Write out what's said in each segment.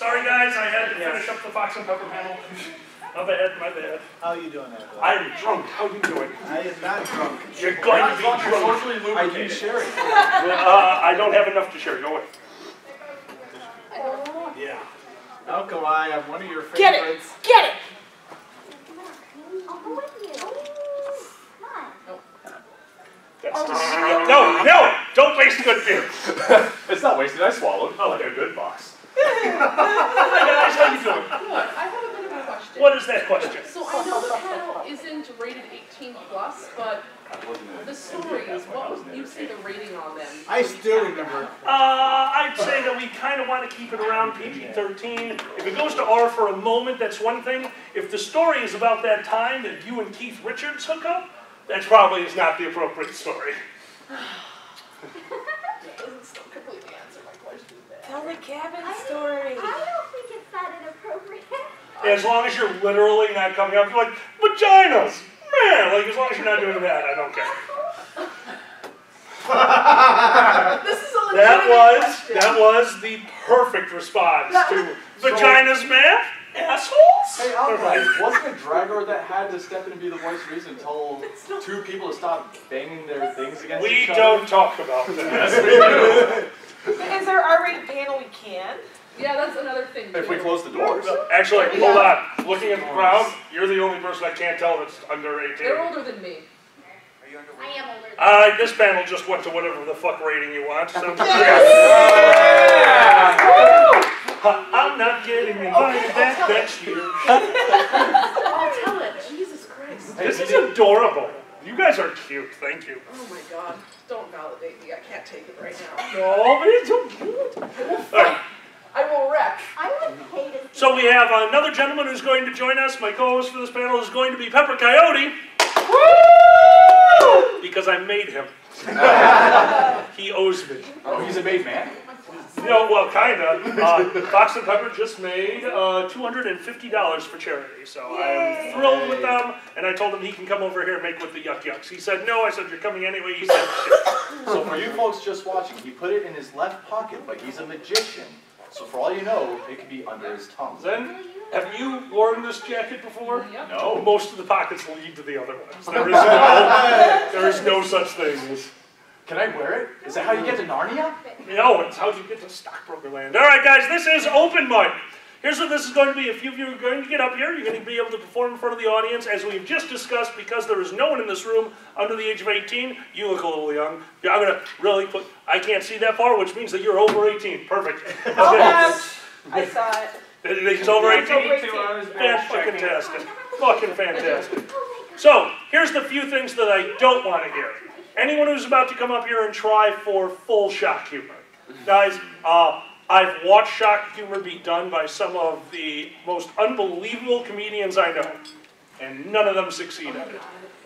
Sorry guys, I had to finish up the Fox and Pepper panel. My bad, my bad. How are you doing that? I'm drunk. How are you doing? I am not drunk. You're going to be drunk. Are you sharing? I don't have enough to share. Go away. Yeah. Oh, come on. I'm one of your favorites. Get it! Get it! I'll go with you. Come on. No, no! Don't waste good beer. It's not wasted. I swallowed. Oh, like a good box. Hi guys, how you doing? Good. I have a bit of a question. What is that question? So I know the panel isn't rated 18+, but the stories, what would you say the rating on them? I still remember. I'd say that we kind of want to keep it around PG-13. If it goes to R for a moment, that's one thing. If the story is about that time that you and Keith Richards hook up, that probably is not the appropriate story. That doesn't still completely answer my question there. Tell the cabin story. I don't think it's that inappropriate. As long as you're literally not coming up, you're like, vaginas! Man, like, as long as you're not doing that, I don't care. This is a legitimate question. That was the perfect response to vaginas, man? Assholes? Hey, Albright, wasn't it Dragor that had to step in and be the voice of reason and tell two people to stop banging their things against each other? We don't talk about that. Yes, we do. Is there an R-rated panel we can? Yeah, that's another thing too. If we close the doors. Actually, hold on. Looking at the crowd, you're the only person I can't tell that's under 18. They're older than me. I am older than This panel just went to whatever the fuck rating you want. So I'm not getting invited back next year. I'll tell it. Jesus Christ. This is adorable. You guys are cute. Thank you. Oh my God. Don't validate me. I can't take it right now. No, but it's so cute. All right. I will wreck. I would pay to see So we have another gentleman who's going to join us. My co-host for this panel is going to be Pepper Coyote. Woo! Because I made him. He owes me. Oh, he's a made man? No, well, kind of. Fox and Pepper just made $250 for charity, so I am thrilled with them. And I told him he can come over here and make with the yuck yucks. He said no. I said you're coming anyway. He said shit. So for you folks just watching, he put it in his left pocket, but he's a magician. So for all you know, it could be under his tongue. Then, have you worn this jacket before? Yep. No. Most of the pockets lead to the other ones. There is no such thing as. Can I wear it? Is that how you get to Narnia? No, it's how you get to stockbroker land. All right, guys, this is open mic. Here's what this is going to be. A few of you are going to get up here. You're going to be able to perform in front of the audience. As we've just discussed, because there is no one in this room under the age of 18, you look a little young. I'm going to really put, I can't see that far, which means that you're over 18. Perfect. Okay. I saw it. He's over 18? Fantastic. Fucking fantastic. So, here's the few things that I don't want to hear. Anyone who's about to come up here and try for full shock humor. Guys, I've watched shock humor be done by some of the most unbelievable comedians I know, and none of them succeed at it.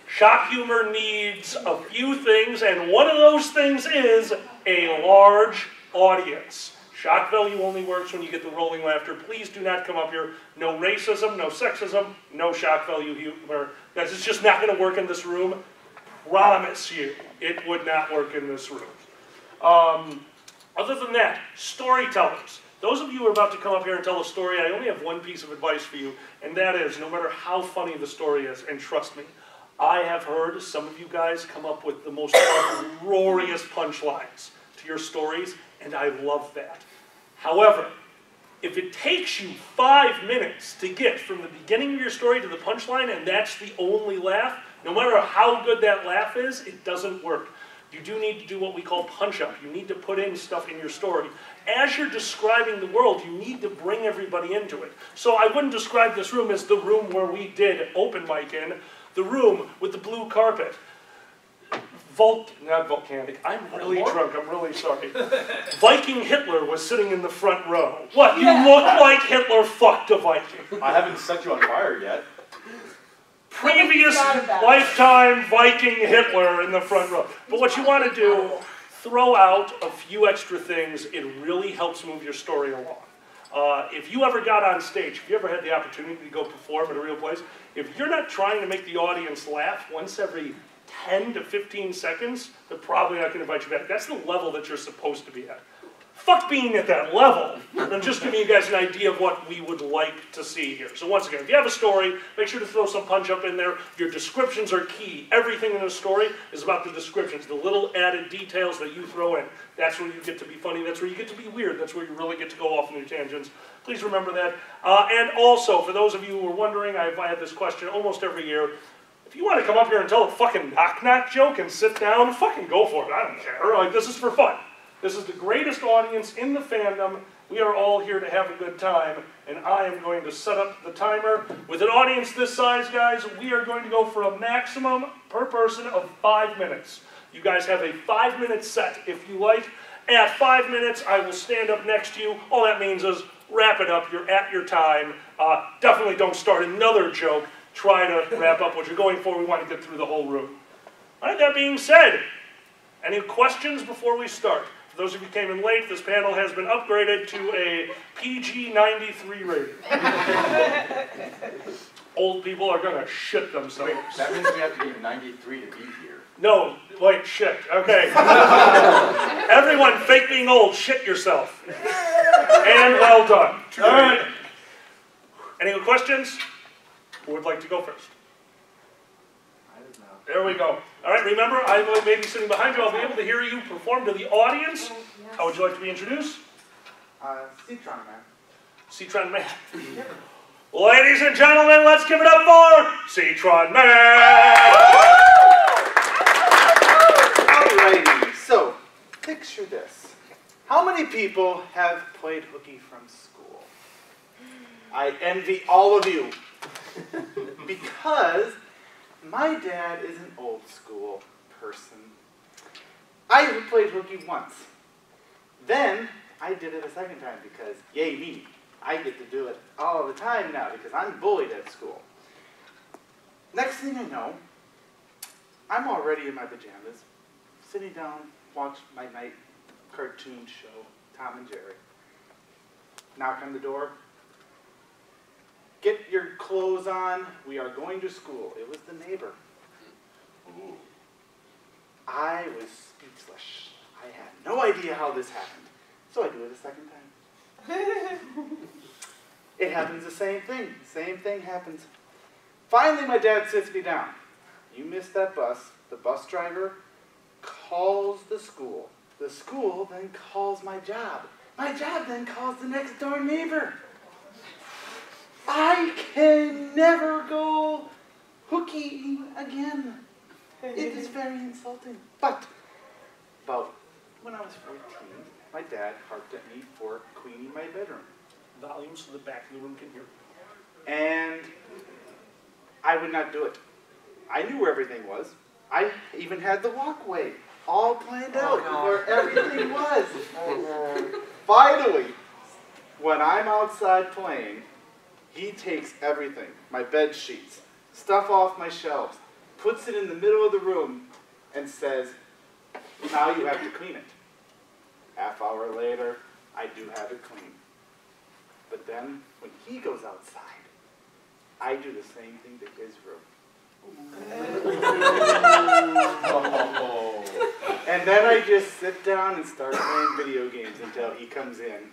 Shock humor needs a few things, and one of those things is a large audience. Shock value only works when you get the rolling laughter. Please do not come up here. No racism, no sexism, no shock value humor. Guys, it's just not going to work in this room. Promise you, it would not work in this room. Other than that, storytellers. Those of you who are about to come up here and tell a story, I only have one piece of advice for you, and that is, no matter how funny the story is, and trust me, I have heard some of you guys come up with the most uproarious punchlines to your stories, and I love that. However, if it takes you 5 minutes to get from the beginning of your story to the punchline, and that's the only laugh, no matter how good that laugh is, it doesn't work. You do need to do what we call punch-up. You need to put in stuff in your story. As you're describing the world, you need to bring everybody into it. So I wouldn't describe this room as the room where we did open mic in, the room with the blue carpet. Not volcanic. I'm really drunk. I'm really sorry. Viking Hitler was sitting in the front row. What? You look like Hitler fucked a Viking. I haven't set you on fire yet. Previous lifetime Viking Hitler in the front row. But what you want to do, throw out a few extra things. It really helps move your story along. If you ever got on stage, if you ever had the opportunity to go perform at a real place, if you're not trying to make the audience laugh once every 10 to 15 seconds, they're probably not going to invite you back. That's the level that you're supposed to be at. fuck being at that level. I'm just giving you guys an idea of what we would like to see here. So once again, if you have a story, make sure to throw some punch up in there. Your descriptions are key. Everything in a story is about the descriptions, the little added details that you throw in. That's where you get to be funny. That's where you get to be weird. That's where you really get to go off on your tangents. Please remember that. And also, for those of you who are wondering, I had this question almost every year. If you want to come up here and tell a fucking knock-knock joke and sit down, fucking go for it. I don't care. Like, this is for fun. This is the greatest audience in the fandom. We are all here to have a good time, and I am going to set up the timer. With an audience this size, guys, we are going to go for a maximum per person of 5 minutes. You guys have a 5-minute set if you like. At 5 minutes, I will stand up next to you. All that means is wrap it up. You're at your time. Definitely don't start another joke. Try to wrap up what you're going for. We want to get through the whole room. All right, that being said, any questions before we start? For those of you who came in late, this panel has been upgraded to a PG-93 rating. Old people are going to shit themselves. Wait, that means we have to be 93 to be here. No, wait, shit. Okay. Everyone, fake being old, shit yourself. And well done. All right. Any questions? Who would like to go first? I don't know. There we go. All right, remember, I may be sitting behind you. I'll be able to hear you perform to the audience. How would you like to be introduced? Citron Man. Citron Man. Ladies and gentlemen, let's give it up for Citron Man! Alrighty, so picture this. How many people have played hooky from school? I envy all of you. Because my dad is an old school person. I played hooky once. Then I did it a second time because, yay me, I get to do it all the time now because I'm bullied at school. Next thing I know, I'm already in my pajamas, sitting down, watch my night cartoon show, Tom and Jerry. Knock on the door. Get your clothes on. We are going to school. It was the neighbor. Ooh. I was speechless. I had no idea how this happened. So I do it a second time. It happens the same thing. Same thing happens. Finally, my dad sits me down. You missed that bus. The bus driver calls the school. The school then calls my job. My job then calls the next door neighbor. I can never go hooky again. It is very insulting. But about when I was 14, my dad harped at me for cleaning my bedroom. Volume so the back of the room can hear. And I would not do it. I knew where everything was. I even had the walkway all planned out where everything was. Finally, when I'm outside playing, he takes everything, my bed sheets, stuff off my shelves, puts it in the middle of the room, and says, now you have to clean it. Half hour later, I do have it clean. But then, when he goes outside, I do the same thing to his room. And then I just sit down and start playing video games until he comes in.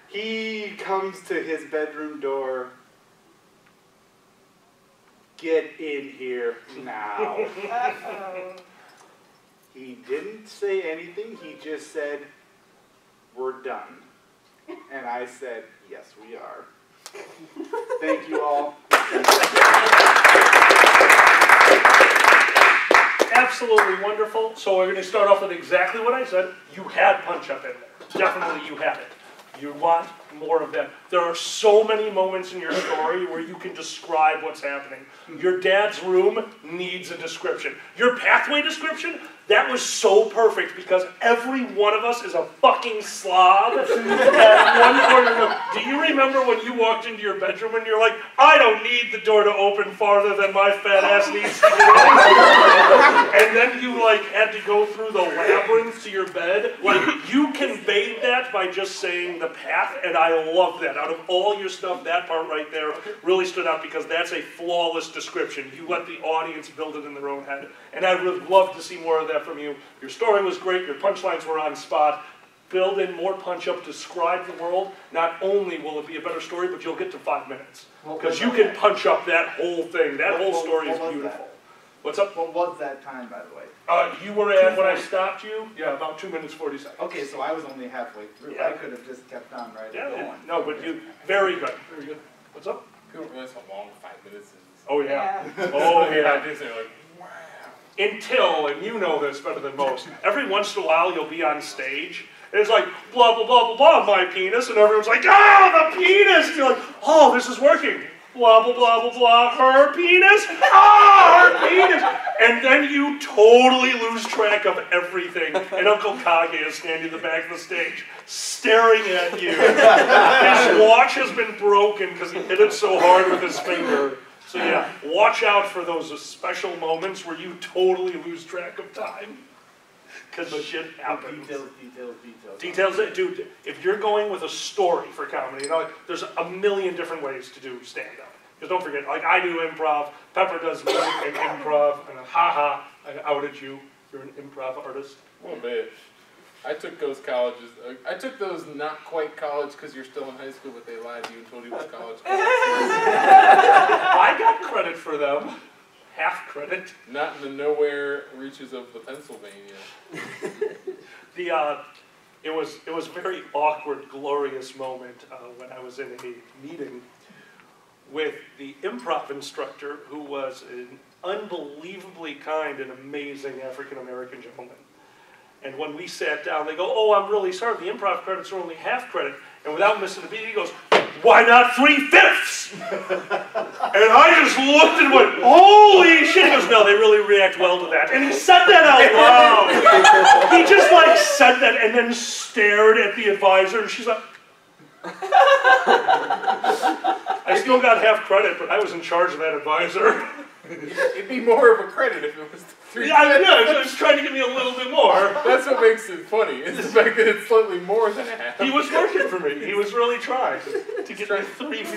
He comes to his bedroom door. Get in here now. He didn't say anything. He just said, we're done. And I said, yes, we are. Thank you all. Absolutely wonderful. So we're going to start off with exactly what I said. You had punch up in there. Definitely you had it. You want more of them. There are so many moments in your story where you can describe what's happening. Your dad's room needs a description. Your pathway description, that was so perfect because every one of us is a fucking slob at one corner. Do you remember when you walked into your bedroom and you're like, I don't need the door to open farther than my fat ass needs to get in. And then you like had to go through the labyrinth to your bed. Like you conveyed that by just saying the path, and I love that. Out of all your stuff, that part right there really stood out because that's a flawless description. You let the audience build it in their own head. And I would love to see more of that from you. Your story was great. Your punchlines were on spot. build in more punch-up, describe the world, not only will it be a better story, but you'll get to 5 minutes. Because you can punch up that whole thing. That whole story is beautiful. What's up? What was that time, by the way? You were at, when I stopped you, yeah, about 2 minutes, 40 seconds. Okay, so I was only halfway through. Yeah. I could have just kept on right going. No, but you, very good, very good. What's up? People don't realize how long 5 minutes is. Oh, yeah. Yeah. Oh, yeah. They're like, wow. Until, and you know this better than most, every once in a while you'll be on stage, and it's like, blah, blah, blah, blah, blah, my penis, and everyone's like, ah, the penis! And you're like, oh, this is working. Blah, blah, blah, blah, blah, her penis, ah, her penis! And then you totally lose track of everything, and Uncle Kage is standing in the back of the stage, staring at you. His watch has been broken because he hit it so hard with his finger. So yeah, watch out for those special moments where you totally lose track of time. Because the shit happens. Details, dude, if you're going with a story for comedy, you know, there's a million different ways to do stand-up. Because don't forget, like I do improv, Pepper does music and improv, and haha, I outed you. You're an improv artist. A little bit. I took those colleges. I took those not quite college because you're still in high school, but they lied to you and told you it was college. I got credit for them. Half credit. Not in the nowhere reaches of the Pennsylvania. It was a very awkward, glorious moment when I was in a meeting with the improv instructor, who was an unbelievably kind and amazing African-American gentleman. And when we sat down, they go, oh, I'm really sorry, the improv credits are only half credit. And without missing a beat, he goes, why not 3/5? And I just looked and went, holy shit. He goes, no, they really react well to that. And he said that out loud. He just like said that and then stared at the advisor, and she's like, I still got half credit, but I was in charge of that advisor. It'd be more of a credit if it was 3/5. Yeah, I know, he was trying to give me a little bit more. That's what makes it funny, is the fact that it's slightly more than a half. He was working for me. He was really trying to get me 3. He's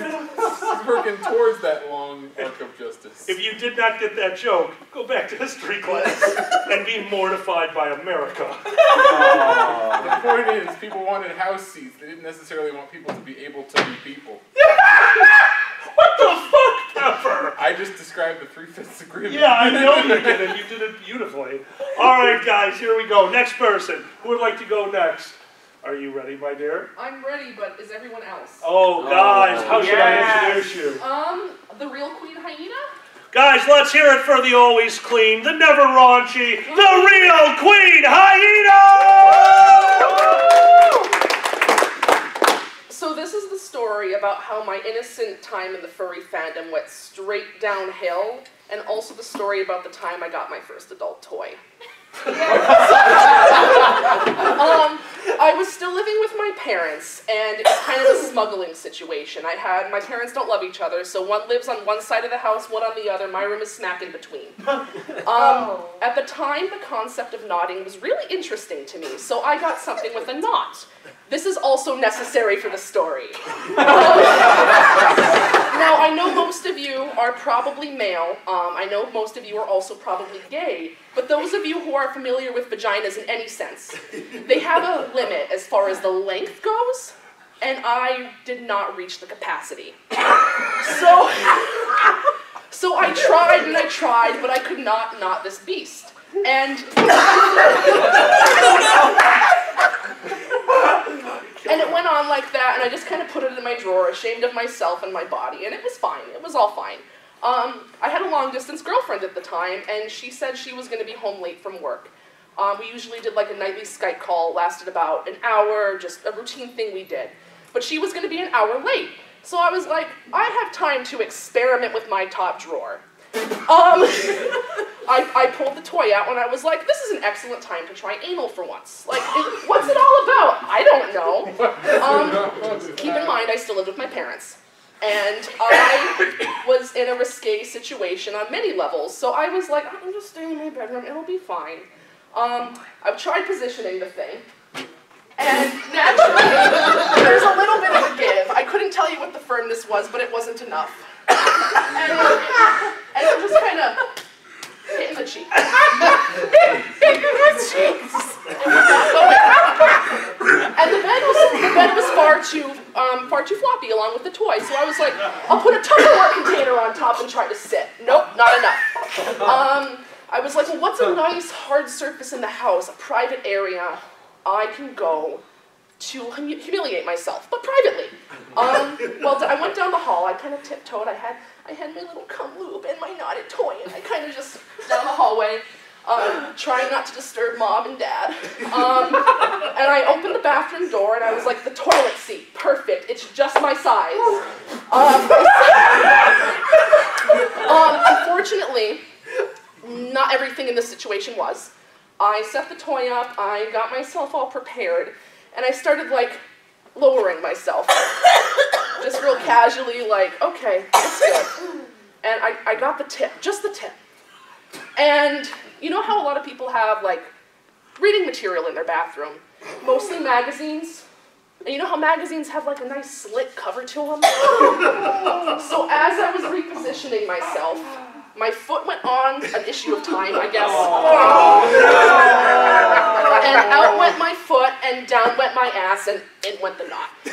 working towards that long arc of justice. If you did not get that joke, go back to history class and be mortified by America. The point is, people wanted house seats. They didn't necessarily want people to be able to be people. What the fuck, Pepper? I just described the 3/5 agreement. Yeah, I know you did it. You did it beautifully. All right, guys, here we go. Next person. Who would like to go next? Are you ready, my dear? I'm ready, but is everyone else? Oh, guys, how should I introduce you? The real Queen Hyena? Guys, let's hear it for the always clean, the never raunchy, the real Queen Hyena! So this is the story about how my innocent time in the furry fandom went straight downhill, and also the story about the time I got my first adult toy. I was still living with my parents, and it was kind of a smuggling situation. My parents don't love each other, so one lives on one side of the house, one on the other. My room is smack in between. At the time, the concept of knotting was really interesting to me, so I got something with a knot. This is also necessary for the story. Now, I know most of you are probably male. I know most of you are also probably gay. But those of you who are familiar with vaginas in any sense, they have a limit as far as the length goes, and I did not reach the capacity. So I tried and I tried, but I could not knot this beast. And it went on like that, and I just kind of put it in my drawer, ashamed of myself and my body, and it was fine. It was all fine. I had a long-distance girlfriend at the time, and she said she was going to be home late from work. We usually did like a nightly Skype call, lasted about an hour, just a routine thing we did. But she was going to be an hour late. So I was like, I have time to experiment with my top drawer. I pulled the toy out and I was like, this is an excellent time to try anal for once. Like, what's it all about? I don't know. Keep in mind, I still lived with my parents. And I was in a risque situation on many levels, so I was like, I'm just staying in my bedroom, it'll be fine. I've tried positioning the thing, and naturally, there's a little bit of a give. I couldn't tell you what the firmness was, but it wasn't enough. And I'm just kind of hitting the cheeks. Hitting the cheeks! too floppy along with the toy. So I was like, I'll put a Tupperware container on top and try to sit. Nope, not enough. I was like, well, what's a nice hard surface in the house, a private area I can go to humiliate myself, but privately. Well, I went down the hall. I kind of tiptoed. I had my little cum lube and my knotted toy, and I kind of just down the hallway, trying not to disturb Mom and Dad. And I opened the bathroom door, and I was like, the toilet seat, perfect. It's just my size. Unfortunately, not everything in this situation was. I set the toy up, I got myself all prepared, and I started, like, lowering myself. Just real casually, like, okay, it's good. And I got the tip, just the tip. And you know how a lot of people have, like, reading material in their bathroom? Mostly magazines. And you know how magazines have, like, a nice slit cover to them? So as I was repositioning myself, my foot went on an issue of time, I guess. And out went my foot, and down went my ass, and in went the knot. Keep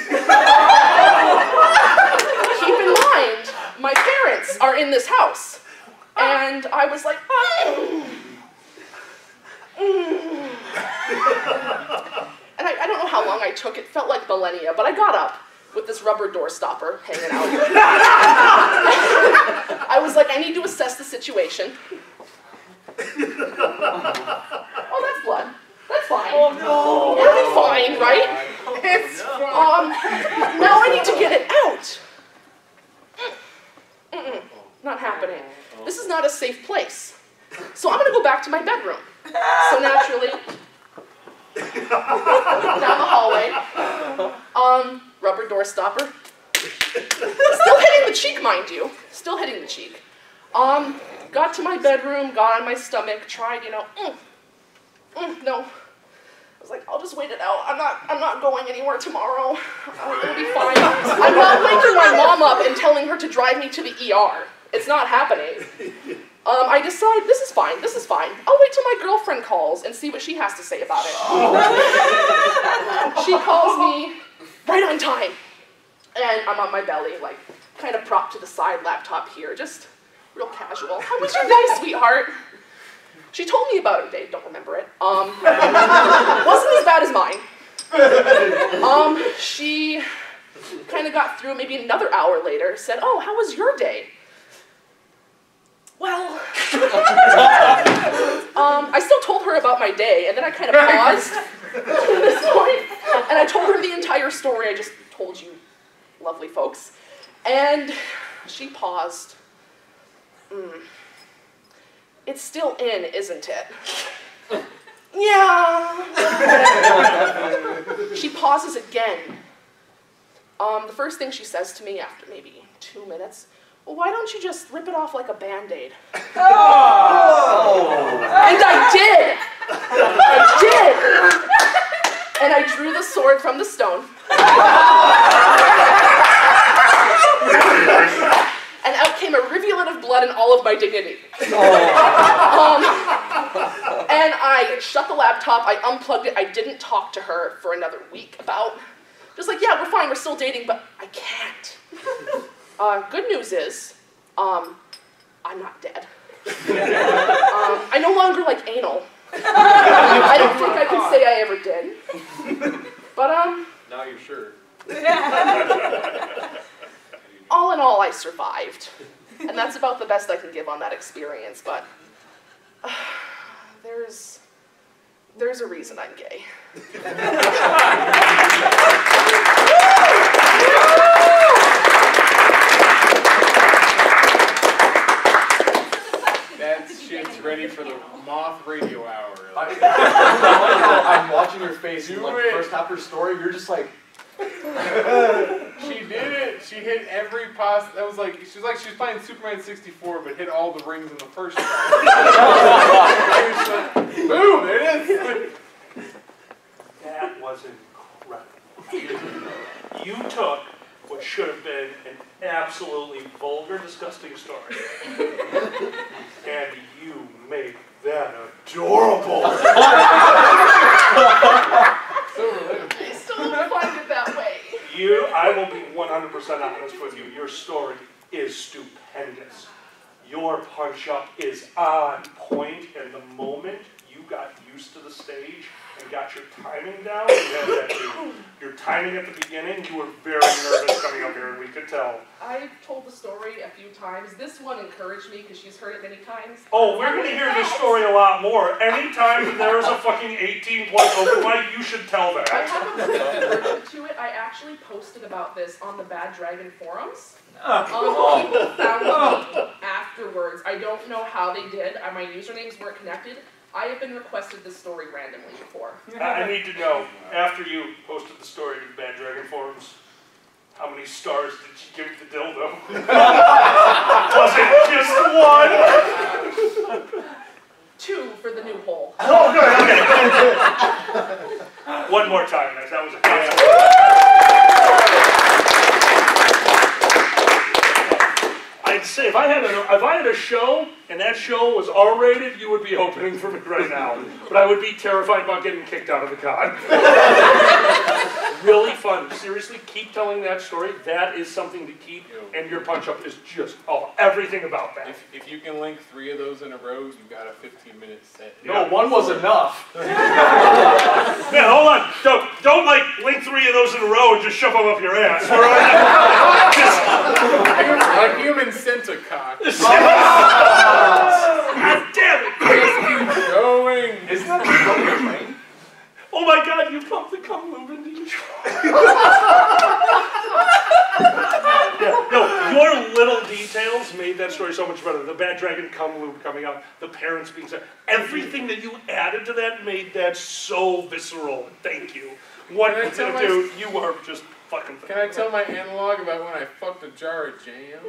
in mind, my parents are in this house. And I was like, And I don't know how long I took. It felt like millennia, but I got up with this rubber door stopper hanging out. I was like, I need to assess the situation. Oh, that's blood. That's fine. Oh no! It'll be fine, right? It's Now I need to get it out. Not happening. This is not a safe place. So I'm gonna go back to my bedroom. So naturally, down the hallway, rubber door stopper. Still hitting the cheek, mind you. Still hitting the cheek. Got to my bedroom, got on my stomach, tried, you know, no. I was like, I'll just wait it out. I'm not going anywhere tomorrow. It'll be fine. I'm not waking my mom up and telling her to drive me to the ER. It's not happening. I decide, this is fine. I'll wait till my girlfriend calls and see what she has to say about it. She calls me right on time. And I'm on my belly, like, kind of propped to the side, laptop here, just real casual. How was your day, sweetheart? She told me about her day, don't remember it. Wasn't as bad as mine. She kind of got through, maybe another hour later, said, oh, how was your day? Well, I still told her about my day, and then I kind of paused at this point, and I told her the entire story I just told you, lovely folks. And she paused. It's still in, isn't it? Yeah. She pauses again. The first thing she says to me after maybe 2 minutes, well, why don't you just rip it off like a Band-Aid? Oh! And I did! And I drew the sword from the stone. And out came a rivulet of blood and all of my dignity. And I shut the laptop, I unplugged it, I didn't talk to her for another week about, just like, yeah, we're fine, we're still dating, but I can't. Good news is, I'm not dead. I no longer like anal. I don't think I can say I ever did. But, Now you're sure. all in all, I survived. And that's about the best I can give on that experience, but there's a reason I'm gay. That shit's ready for the moth radio hour. I'm watching your face in like Do the it. first half of her story, you're just like, She did it. She hit every that was like, she was playing Superman 64, but hit all the rings in the first try. Boom, there it is. That was incredible. You took what should have been an absolutely vulgar, disgusting story, and you made that adorable. I still don't find it that way. You will be 100% honest with you. Your story is stupendous. Your punch-up is on point, and the moment you got used to the stage and got your timing down, you had that too. Your timing at the beginning, you were very nervous coming up here, and we could tell. I've told the story a few times. This one encouraged me because she's heard it many times. Oh, we're going to hear this story a lot more. Anytime there is a fucking 18-plus open mic, you should tell that. I have a version to it. I actually posted about this on the Bad Dragon forums. People found me afterwards. I don't know how they did. My usernames weren't connected. I have been requested this story randomly before. I need to know, after you posted the story to the Bad Dragon forums, how many stars did you give the dildo? Was it just one? 2 for the new poll. Oh, good, okay. One more time, guys. That was a good I'd say if I had a show and that show was R-rated, you would be opening for me right now. But I would be terrified about getting kicked out of the con. Really fun. Seriously, keep telling that story. That is something to keep, and your punch-up is just everything about that. If you can link 3 of those in a row, you got a 15-minute set. No, 1 was enough. Yeah, hold on. Don't like link 3 of those in a row and just shove them up your ass. All right? A human centacock. God damn it! Just keep going. Isn't that the train? Oh my God, you pumped the cum lube into your No, your little details made that story so much better. The Bad Dragon cum lube coming out, the parents being sad. Everything that you added to that made that so visceral. Thank you. Dude, you are just fucking Can I tell my analog about when I fucked a jar of jam?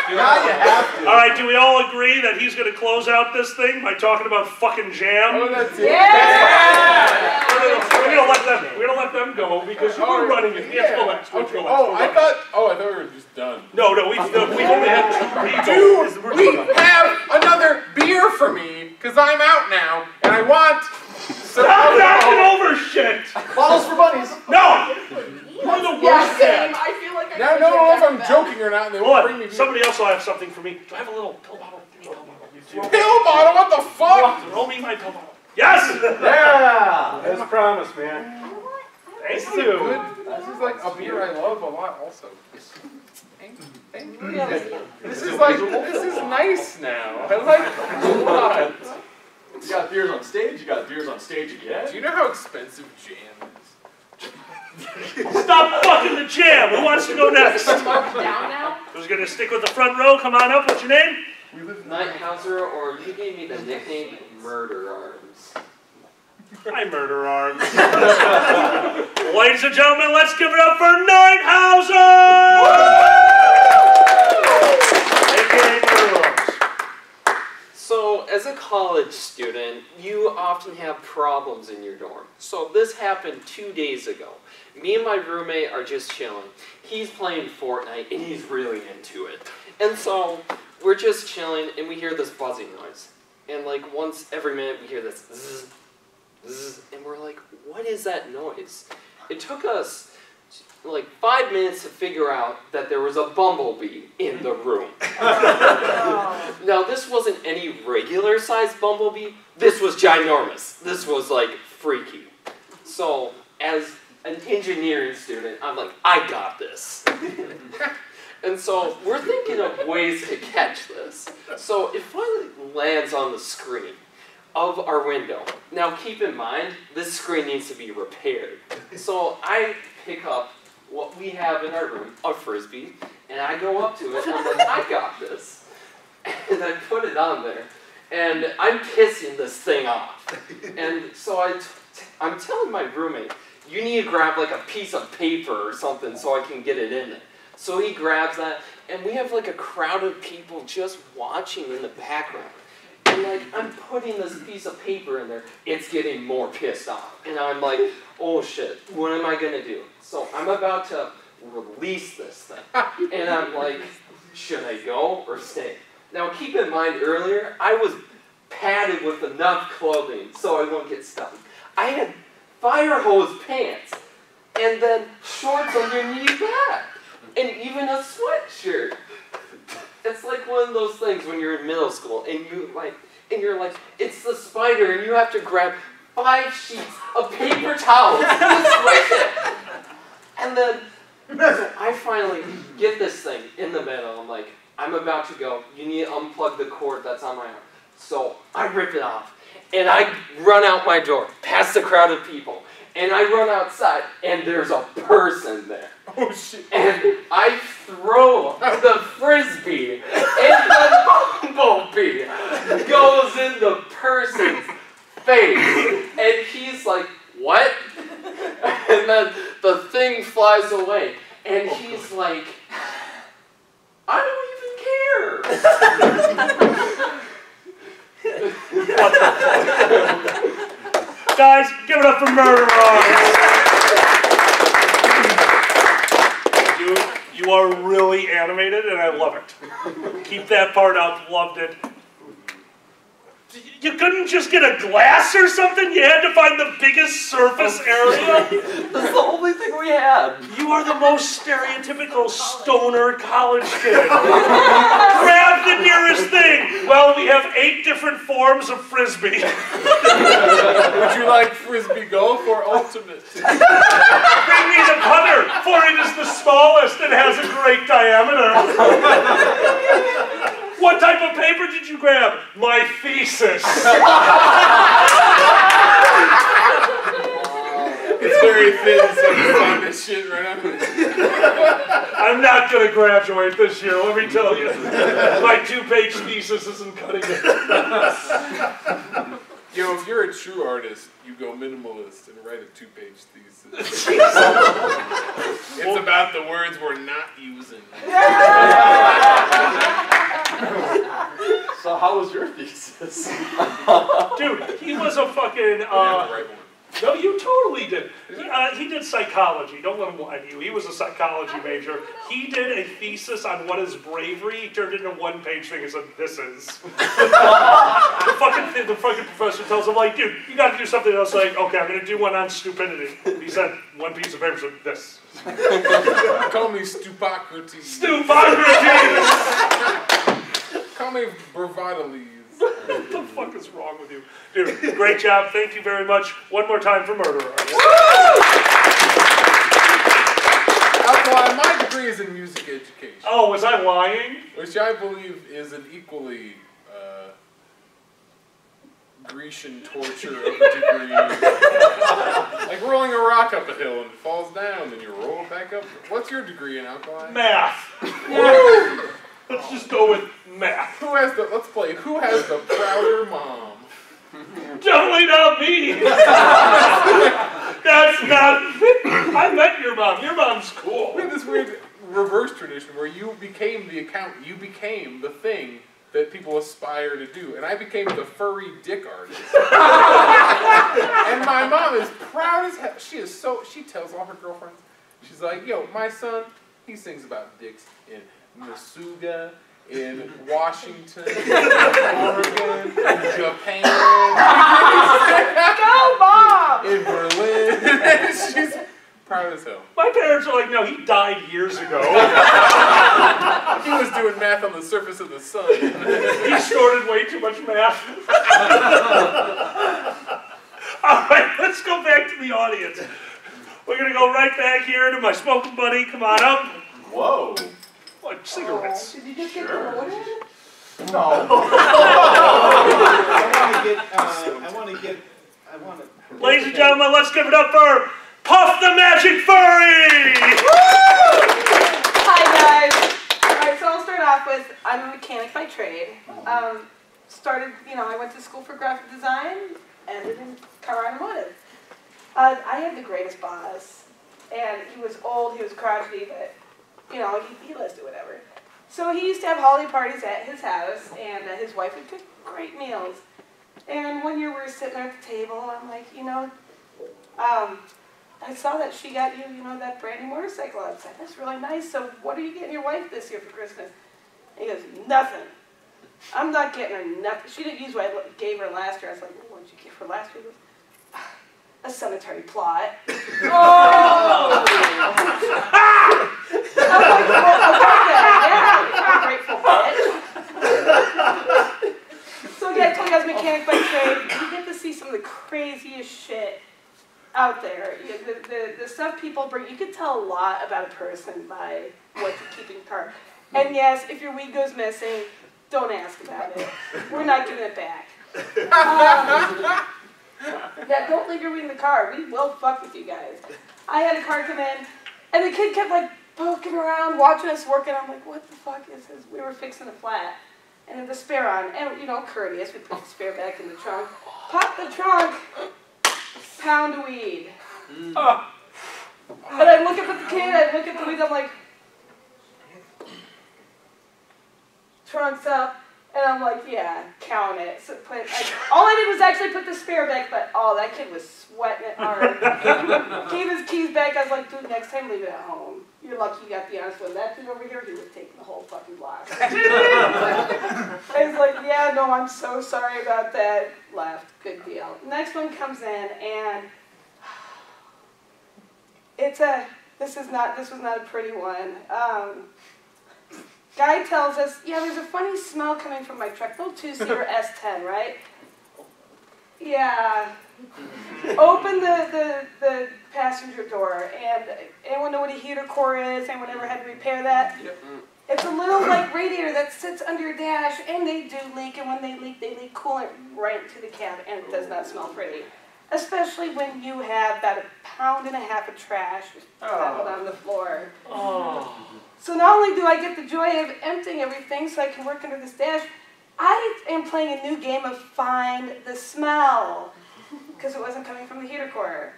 Now you have to. All right, do we all agree that he's going to close out this thing by talking about fucking jam? Oh, that's it. Yeah! We're gonna let them go because you were running it. Yes, go next. Okay. I thought we were just done. No, we've only had 3 Dude, we have another beer for me because I'm out now and I want. Stop knocking over shit! Bottles for bunnies. No! You're the Yeah, worst same. at. I feel like I Now, I could don't know if drink I'm that. joking or not, and they Hold won't bring me on, beer. somebody else will have something for me. Do I have a little pill bottle? Give me a pill bottle. Pill bottle? What the fuck? Throw me my pill bottle. Yes! Yeah! As promised, man. Thank This you. is good. This is like a beer I love a lot also. Thank you. This is nice now. I like it a lot. You got beers on stage, you got beers on stage again. Do you know how expensive jam is? Stop fucking the jam. Who wants to go next? Mark down now? Who's gonna stick with the front row? Come on up. What's your name? Nighthouser, or you gave me the nickname Murder Arms. I murder arms. Ladies and gentlemen, let's give it up for Nighthouser! AKA Murder Arms. So, as a college student, you often have problems in your dorm. So this happened 2 days ago. Me and my roommate are just chilling. He's playing Fortnite, and he's really into it. And so, we're just chilling, and we hear this buzzing noise. And like once every minute, we hear this zzz, zzz, and we're like, what is that noise? It took us like 5 minutes to figure out that there was a bumblebee in the room. Now, this wasn't any regular-sized bumblebee. This was ginormous. This was, like, freaky. So, as an engineering student, I'm like, I got this. And so, we're thinking of ways to catch this. So, it finally lands on the screen of our window. Now, keep in mind, this screen needs to be repaired. So, I pick up what we have in our room, a Frisbee, and I go up to it, and I'm like, I got this. And I put it on there, and I'm pissing this thing off. And so I'm telling my roommate, you need to grab like a piece of paper or something so I can get it in there. So he grabs that, and we have like a crowd of people just watching in the background. And like, I'm putting this piece of paper in there, it's getting more pissed off. And I'm like, oh shit, what am I gonna do? So I'm about to release this thing. And I'm like, should I go or stay? Now keep in mind earlier, I was padded with enough clothing so I won't get stuck. I had fire hose pants. and then shorts underneath that, and even a sweatshirt. It's like one of those things when you're in middle school and you're like, it's the spider, and you have to grab 5 sheets of paper towels to squish it. And then so I finally get this thing in the middle. I'm like, I'm about to go. You need to unplug the cord that's on my arm. So I rip it off, and I run out my door, past the crowd of people, and I run outside, and there's a person there. Oh shit. And I throw the frisbee, and the bumblebee goes in the person's face. And he's like, what? And then the thing flies away. And he's like, I don't even care. What the fuck? Guys, give it up for murderers! You are really animated, and I love it. Keep that part up. Loved it. You couldn't just get a glass or something? You had to find the biggest surface area? That's the only thing we had. You are the most stereotypical stoner college kid. Grab the nearest thing. Well, we have 8 different forms of frisbee. Would you like frisbee golf or ultimate? Bring me the putter, for it is the smallest and has a great diameter. What type of paper did you grab? My thesis. It's very thin, so you found this shit right on it. I'm not going to graduate this year, let me tell you. My 2-page thesis isn't cutting it. Yo, if you're a true artist, you go minimalist and write a 2-page thesis. It's about the words we're not using. So how was your thesis? Dude, he was a fucking... No, you totally did. He did psychology. Don't let him lie to you. He was a psychology major. He did a thesis on what is bravery. He turned it into a 1-page thing and said, this is. The fucking professor tells him, like, dude, you got to do something else. Like, okay, I'm going to do one on stupidity. He said, 1 piece of paper said, this. Call me Stupocrates. Stupocrates! Call me Bravadales. What the fuck is wrong with you? Dude, great job. Thank you very much. One more time for murderer. Alkaline, my degree is in music education. Oh, was I lying? Which I believe is an equally Grecian torture of a degree. Like rolling a rock up a hill and it falls down, then you roll it back up. What's your degree in alkaline? Math. Let's just go with math. Who has the prouder mom? Definitely not me. That's not... I met your mom. Your mom's cool. We had this weird reverse tradition where you became the accountant. You became the thing that people aspire to do. And I became the furry dick artist. And my mom is proud as hell. She tells all her girlfriends, she's like, yo, my son, he sings about dicks in Masuga, in Washington, in Oregon, in Japan. Go, Mom! In Berlin. She's proud as hell. My parents are like, no, he died years ago. He was doing math on the surface of the sun. He snorted way too much math. All right, let's go back to the audience. We're going to go right back here to my smoking buddy. Come on up. Whoa. What, cigarettes? Did you just get promoted? No. I want to. Ladies and gentlemen, let's give it up for Puff the Magic Furry! Hi, guys. Alright, so I'll start off with, I'm a mechanic by trade. I went to school for graphic design, ended in car automotive. I had the greatest boss, and he was old, he was crotchety, but he let's do whatever. So he used to have holiday parties at his house, and his wife would cook great meals. And one year we were sitting there at the table, and I'm like, I saw that she got you, that brand new motorcycle outside. That's really nice. So what are you getting your wife this year for Christmas? And he goes, nothing. I'm not getting her nothing. She didn't use what I gave her last year. I was like, well, what did you give her last year? He goes, a cemetery plot. Oh! I'm like, well, yeah, ungrateful bitch. So yeah, I told you I was a mechanic by trade. You get to see some of the craziest shit out there. The stuff people bring, you can tell a lot about a person by what you keep in your car. And yes, if your weed goes missing, don't ask about it. We're not giving it back. Yeah, don't leave your weed in the car. We will fuck with you guys. I had a car come in, and the kid kept like poking around, watching us working. I'm like, what the fuck is this? We were fixing a flat, and had the spare on, and you know, courteous, we put the spare back in the trunk. Pop the trunk, pound of weed. And I look up at the kid, I look at the weed, I'm like, trunk's up. And I'm like, yeah, count it. So all I did was actually put the spare back, but oh, that kid was sweating it hard. Gave his keys back. I was like, dude, next time leave it at home. You're lucky you got the honest one. That dude over here, he was taking the whole fucking block. I was like, yeah, no, I'm so sorry about that. Left. Good deal. Next one comes in, and this was not a pretty one. Guy tells us, yeah, there's a funny smell coming from my truck. Little two-seater S10, right? Yeah. Open the passenger door, and anyone know what a heater core is? Anyone ever had to repair that? Yep. It's a little like radiator that sits under your dash, and they do leak, and when they leak coolant right into the cab, and it does not smell pretty. Especially when you have about 1.5 pounds of trash settled on the floor. Oh. So not only do I get the joy of emptying everything so I can work under this dash, I am playing a new game of find the smell, because it wasn't coming from the heater core.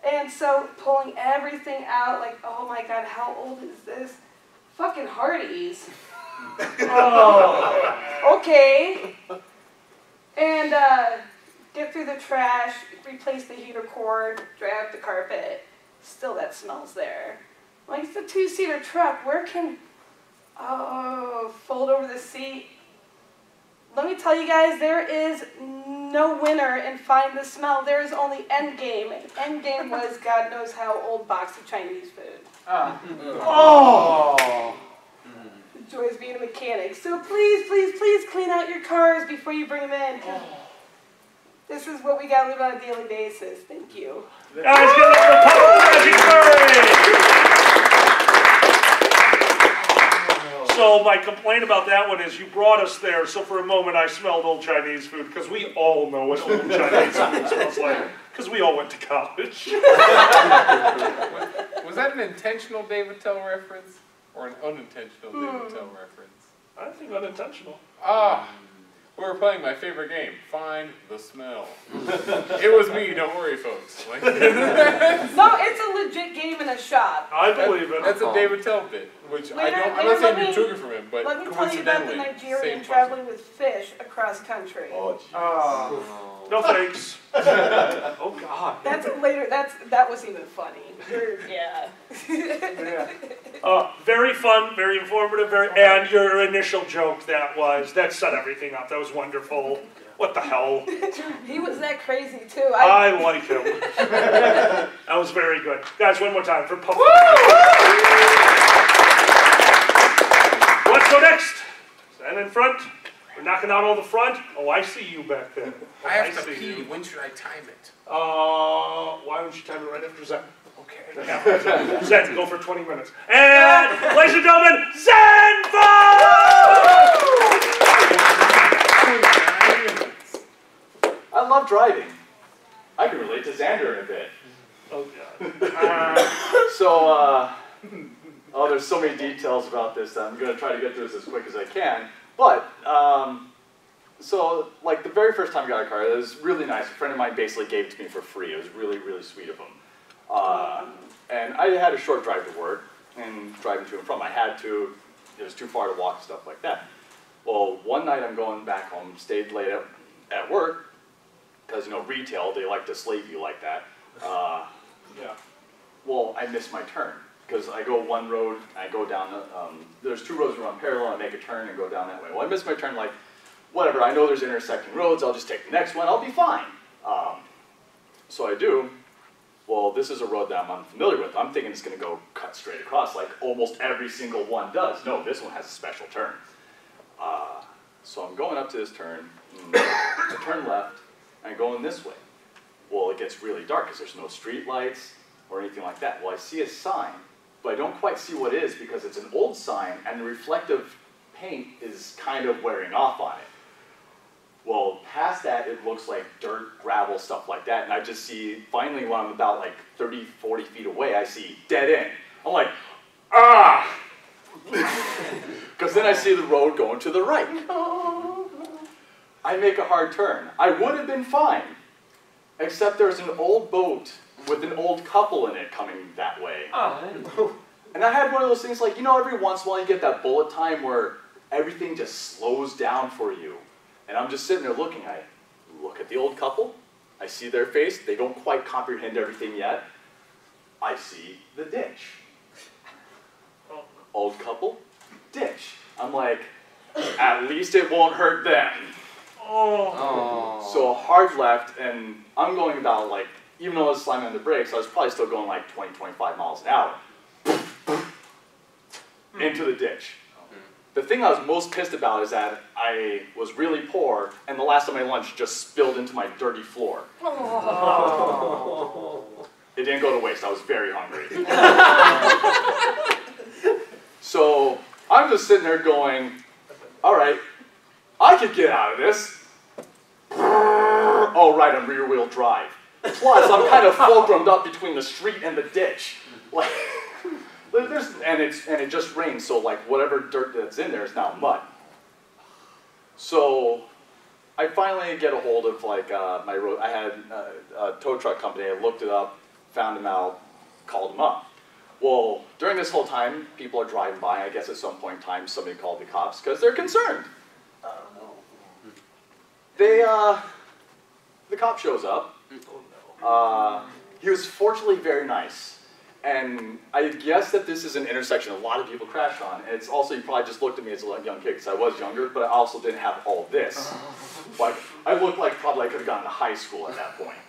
And so pulling everything out, like, oh my God, how old is this? Fucking Hardee's. Oh. Okay. And get through the trash, replace the heater cord, dry out the carpet. Still that smell's there. Like, it's a two-seater truck. Where can... Oh, fold over the seat. Let me tell you guys, there is no winner in Find the Smell. There is only Endgame. And Endgame was God knows how old box of Chinese food. Oh! The joys of being a mechanic. So please, please, please clean out your cars before you bring them in. This is what we got to live on a daily basis. Thank you. Guys, give it up for Magic Furry! So my complaint about that one is you brought us there, so for a moment I smelled old Chinese food, because we all know what old Chinese food smells like, because we all went to college. Was that an intentional David Tell reference, or an unintentional David Tell reference? I think unintentional. We were playing my favorite game, Find the Smell. It was me, don't worry, folks. No, it's a legit game in a shop. I believe it. That's a David Tell bit, which I'm not saying you took it from him, but let me tell you about the Nigerian traveling with fish across country. Oh, no thanks. Oh God. That's later. That was even funny. Yeah. Very fun, very informative, and your initial joke that set everything up. That was wonderful. What the hell? He was that crazy too. I like him. That was very good. Guys, one more time for Puff. Let's go next. Stand in front. We're knocking out all the front. Oh, I see you back there. I have to pee. You. When should I time it? Why don't you time it right after Zen? Okay. Yeah, Zen, go for 20 minutes. And, ladies and gentlemen, Zen I love driving. I can relate to Xander in a bit. Oh, God. There's so many details about this that I'm going to try to get through this as quick as I can. But, so, like, the very first time I got a car, it was really nice. A friend of mine basically gave it to me for free. It was really, really sweet of him. And I had a short drive to work, and driving to and from, I had to. It was too far to walk and stuff like that. Well, one night I'm going back home, stayed late at work, because, you know, retail, they like to slave you like that. Yeah. Well, I missed my turn, because I go one road, I go down, there's two roads that run parallel, I make a turn and go down that way. Well, I missed my turn, like, whatever, I know there's intersecting roads, I'll just take the next one, I'll be fine. So I do, Well, this is a road that I'm unfamiliar with. I'm thinking it's going to go cut straight across like almost every single one does. No, this one has a special turn. So I'm going up to this turn, I turn left, and I'm going this way. Well, it gets really dark because there's no street lights or anything like that. Well, I see a sign, but I don't quite see what it is because it's an old sign and the reflective paint is kind of wearing off on it. Well, past that, it looks like dirt, gravel, stuff like that, and I just see, finally, when I'm about like 30, 40 feet away, I see dead end. I'm like, ah! Because then I see the road going to the right. I make a hard turn. I would have been fine, except there's an old boat with an old couple in it coming that way. And I had one of those things like, you know, every once in a while you get that bullet time where everything just slows down for you. And I'm just sitting there looking. I look at the old couple. I see their face. They don't quite comprehend everything yet. I see the ditch. Old couple, ditch. I'm like, at least it won't hurt them. Oh. So hard left, and I'm going about like, even though I was slamming on the brakes, I was probably still going like 20, 25 miles an hour. Into the ditch. The thing I was most pissed about is that I was really poor, and the last of my lunch just spilled into my dirty floor. Oh. It didn't go to waste. I was very hungry. So I'm just sitting there going, all right, I could get out of this. Oh, right, I'm rear-wheel drive. Plus, I'm kind of fulcrumed up between the street and the ditch. Like, and it just rained, so like whatever dirt that's in there is now mud. So I finally get a hold of like my road. I had a tow truck company. I looked it up, found them out, called them up. Well, during this whole time, people are driving by. I guess at some point in time, somebody called the cops because they're concerned. The cop shows up. He was fortunately very nice. And I guess that this is an intersection a lot of people crash on. And it's also, you probably just looked at me as a young kid because I was younger, but I also didn't have all this. Like, I looked like probably I could have gone to high school at that point.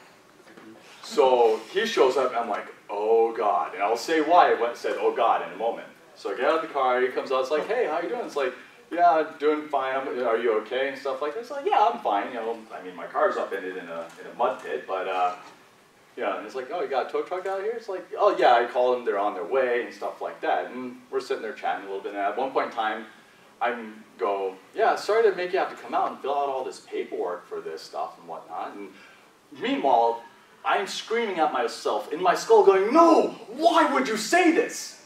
So he shows up and I'm like, oh God. And I'll say why I said, oh God, in a moment. So I get out of the car, he comes out, it's like, hey, how you doing? It's like, yeah, doing fine. Are you okay? And stuff like that. It's like, yeah, I'm fine. You know, I mean, my car's upended in a mud pit, but yeah, and it's like, oh, you got a tow truck out here? It's like, oh yeah, I called them, they're on their way, and stuff like that. And we're sitting there chatting a little bit, and at one point in time, I go, yeah, sorry to make you have to come out and fill out all this paperwork for this stuff and whatnot. And meanwhile, I'm screaming at myself in my skull going, no, why would you say this?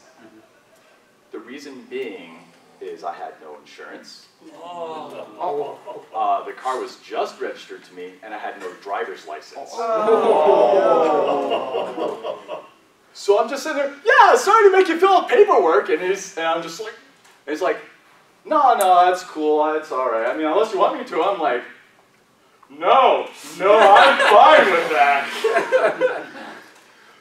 The reason being is I had no insurance. The car was just registered to me, and I had no driver's license. So I'm just sitting there, yeah, sorry to make you fill out paperwork, and I'm just like, he's like, no, that's cool, it's all right. I mean, unless you want me to. I'm like, no, I'm fine with that.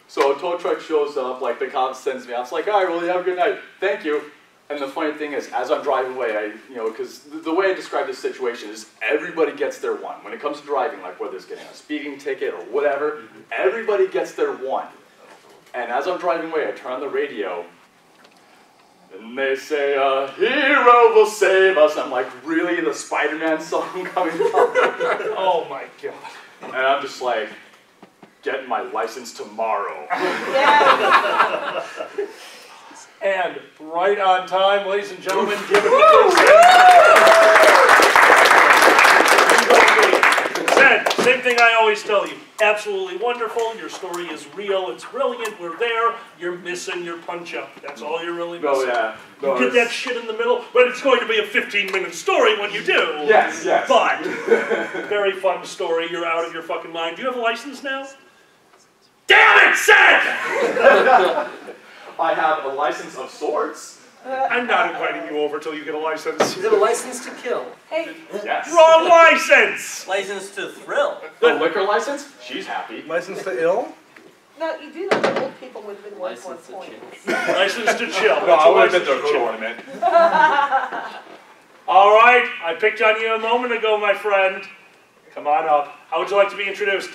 So a tow truck shows up, like the cop sends me out. It's like, all right, well, you have a good night. Thank you. And the funny thing is, as I'm driving away, because the way I describe this situation is everybody gets their one. When it comes to driving, like whether it's getting a speeding ticket or whatever, everybody gets their one. And as I'm driving away, I turn on the radio, and they say, a hero will save us. I'm like, really? The Spider-Man song coming up? Oh my God. And I'm just like, getting my license tomorrow. Yeah. And right on time, ladies and gentlemen, give it a Zed, same thing I always tell you. Absolutely wonderful. Your story is real. It's brilliant. We're there. You're missing your punch-up. That's all you're really missing. Oh, yeah. No, you get that shit in the middle, but it's going to be a 15-minute story when you do. Yes. But, very fun story. You're out of your fucking mind. Do you have a license now? Damn it, Zed! I have a license of sorts. I'm not inviting you over till you get a license. Is it a license to kill? Hey. Yes. Wrong license! License to thrill. The liquor license? She's happy. License to ill? No, you do know that old people would have been worth more License to points. chill. License to chill. No, I would have been License there to for a minute. All right, I picked on you a moment ago, my friend. Come on up. How would you like to be introduced?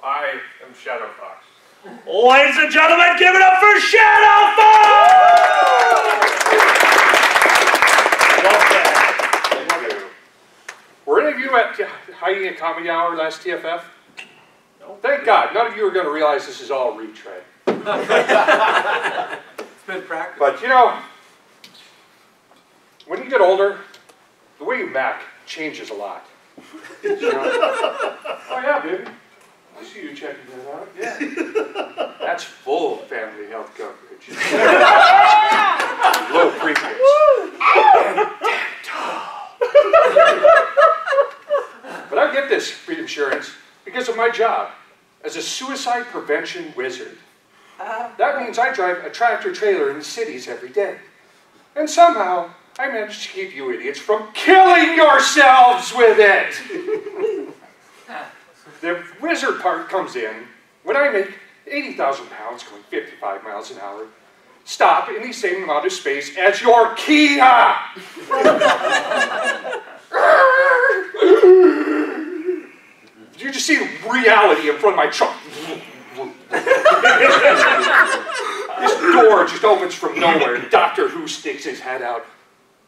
I am Shadow Fox. Ladies and gentlemen, give it up for Shadow Fun! Thank you. Were any of you at Hiding a Comedy Hour last TFF? No. Thank God. None of you are going to realize this is all retread. It's been practice. But you know, when you get older, the way you mac changes a lot. You know? Oh yeah, baby. I see you checking that out. Yeah. That's full family health coverage. Low premiums. But I get this free insurance because of my job as a suicide prevention wizard. That means I drive a tractor trailer in the cities every day. And somehow, I manage to keep you idiots from killing yourselves with it! The wizard part comes in when I make 80,000 pounds going 55 miles an hour stop in the same amount of space as your Kia! You just see the reality in front of my truck. This door just opens from nowhere and Doctor Who sticks his head out.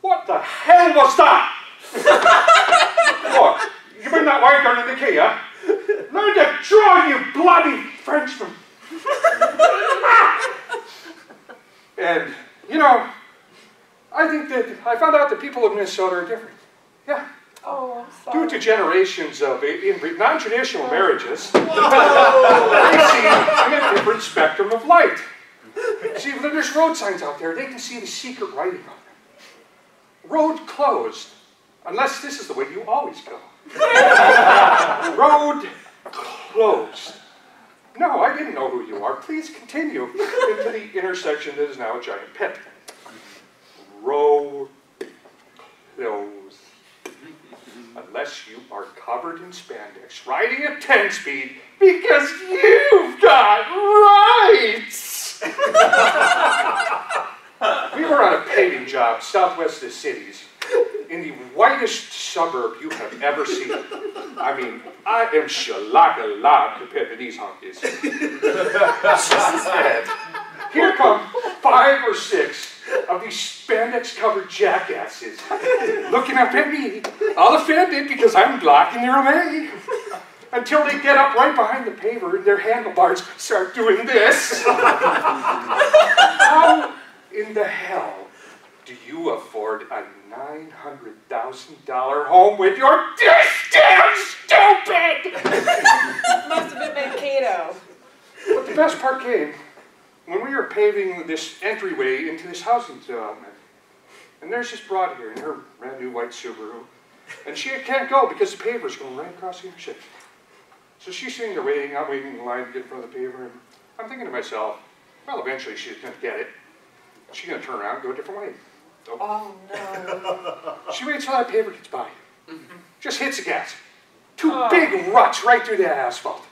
What the hell was that? Look, you bring that white gun in the key, huh? Learn to draw, you bloody Frenchman. And, you know, I think that I found out that people in Minnesota are different. Yeah. Oh, I'm sorry. Due to generations of non-traditional marriages, they see in a different spectrum of light. See, when there's road signs out there, they can see the secret writing on them. Road closed, unless this is the way you always go. Road closed. No, I didn't know who you are. Please continue into the intersection that is now a giant pit. Road closed. Unless you are covered in spandex, riding at 10-speed because you've got rights! We were on a paving job southwest of the cities in the whitest suburb you have ever seen. I mean, I am shalaka-la compared to these honkies. Here come 5 or 6 of these spandex-covered jackasses looking up at me, all offended because I'm blocking their way. Until they get up right behind the paver and their handlebars start doing this. How in the hell do you afford a $900,000 home with your this damn stupid? Must have been Mankato. But the best part came when we were paving this entryway into this housing development. And there's this broad here in her brand new white Subaru. And she can't go because the paver's going right across the intersection. So she's sitting there waiting, I'm waiting in line to get in front of the paver. And I'm thinking to myself, well, eventually she's going to get it. She's going to turn around and go a different way. So Oh, no. she waits till that paver gets by. Just hits the gas. 2 big ruts right through the asphalt.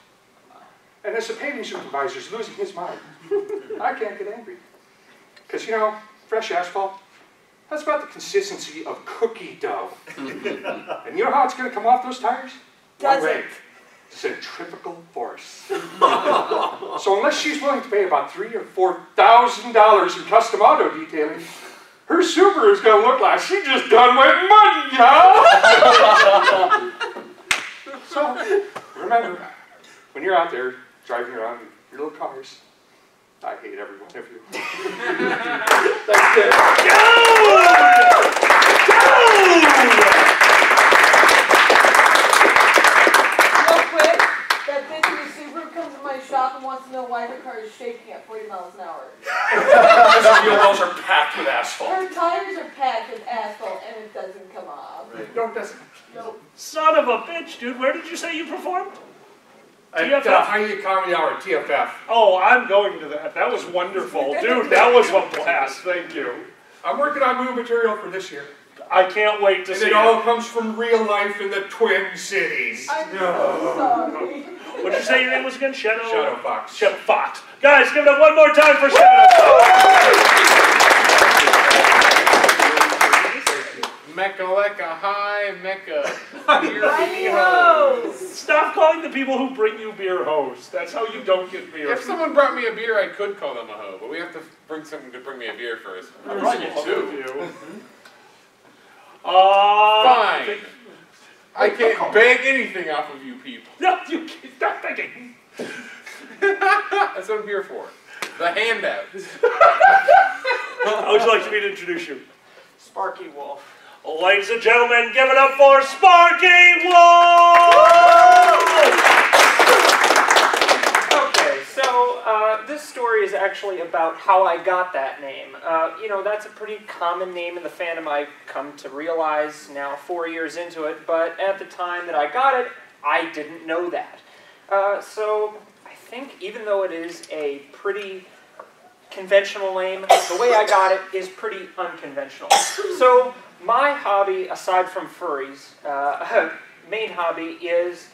And as the paving supervisor's losing his mind, I can't get angry. Because, you know, fresh asphalt, that's about the consistency of cookie dough. And you know how it's going to come off those tires? One way. Centrifugal force. So unless she's willing to pay about $3,000 or $4,000 in custom auto detailing, her Subaru is going to look like she just done with money, y'all. So remember, when you're out there driving around in your little cars, I hate every one of you. That's it. Real quick, that bitch in the Subaru comes to my shop and wants to know why her car is shaking at 40 miles an hour. Those wheels are packed with asphalt. Her tires are packed with asphalt and it doesn't come off. Right. No, it doesn't. Nope. Son of a bitch, dude. Where did you say you performed? At TFF? Hiding Comedy Hour, TFF. Oh, I'm going to that. That was wonderful. Dude, that was a blast. Thank you. I'm working on new material for this year. I can't wait to And see it it. all comes from real life in the Twin Cities. I'm so sorry. What did you say your name was again? Shadow? Shadow Fox. Shadow Fox. Guys, give it up one more time for Shadow Fox. Mechaleka high, my Mecca. Beer Tiny hose. hose. Stop calling the people who bring you beer hoes. That's how you don't get beer. If someone brought me a beer, I could call them a hoe, but we have to bring someone to bring me a beer first. I brought you two. Fine. I can't beg anything off of you people. No, you can't. Stop begging. That's what I'm here for. The handouts. How would you like me to introduce you? Sparky Wolf. Ladies and gentlemen, give it up for Sparky Wolf! Okay, so this story is actually about how I got that name. You know, that's a pretty common name in the fandom, I've come to realize now 4 years into it, but at the time that I got it, I didn't know that. So I think even though it is a pretty conventional name, the way I got it is pretty unconventional. So my hobby, aside from furries, main hobby is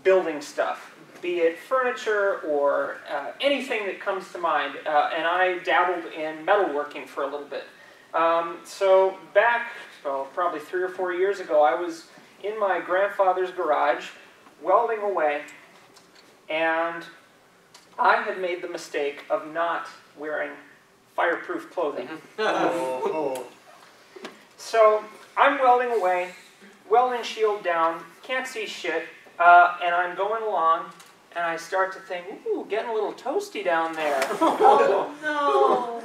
building stuff, be it furniture or anything that comes to mind. And I dabbled in metalworking for a little bit. So back, well, probably 3 or 4 years ago, I was in my grandfather's garage welding away, and I had made the mistake of not wearing fireproof clothing. So I'm welding away, welding shield down, can't see shit, and I'm going along, and I start to think, ooh, getting a little toasty down there. Oh no.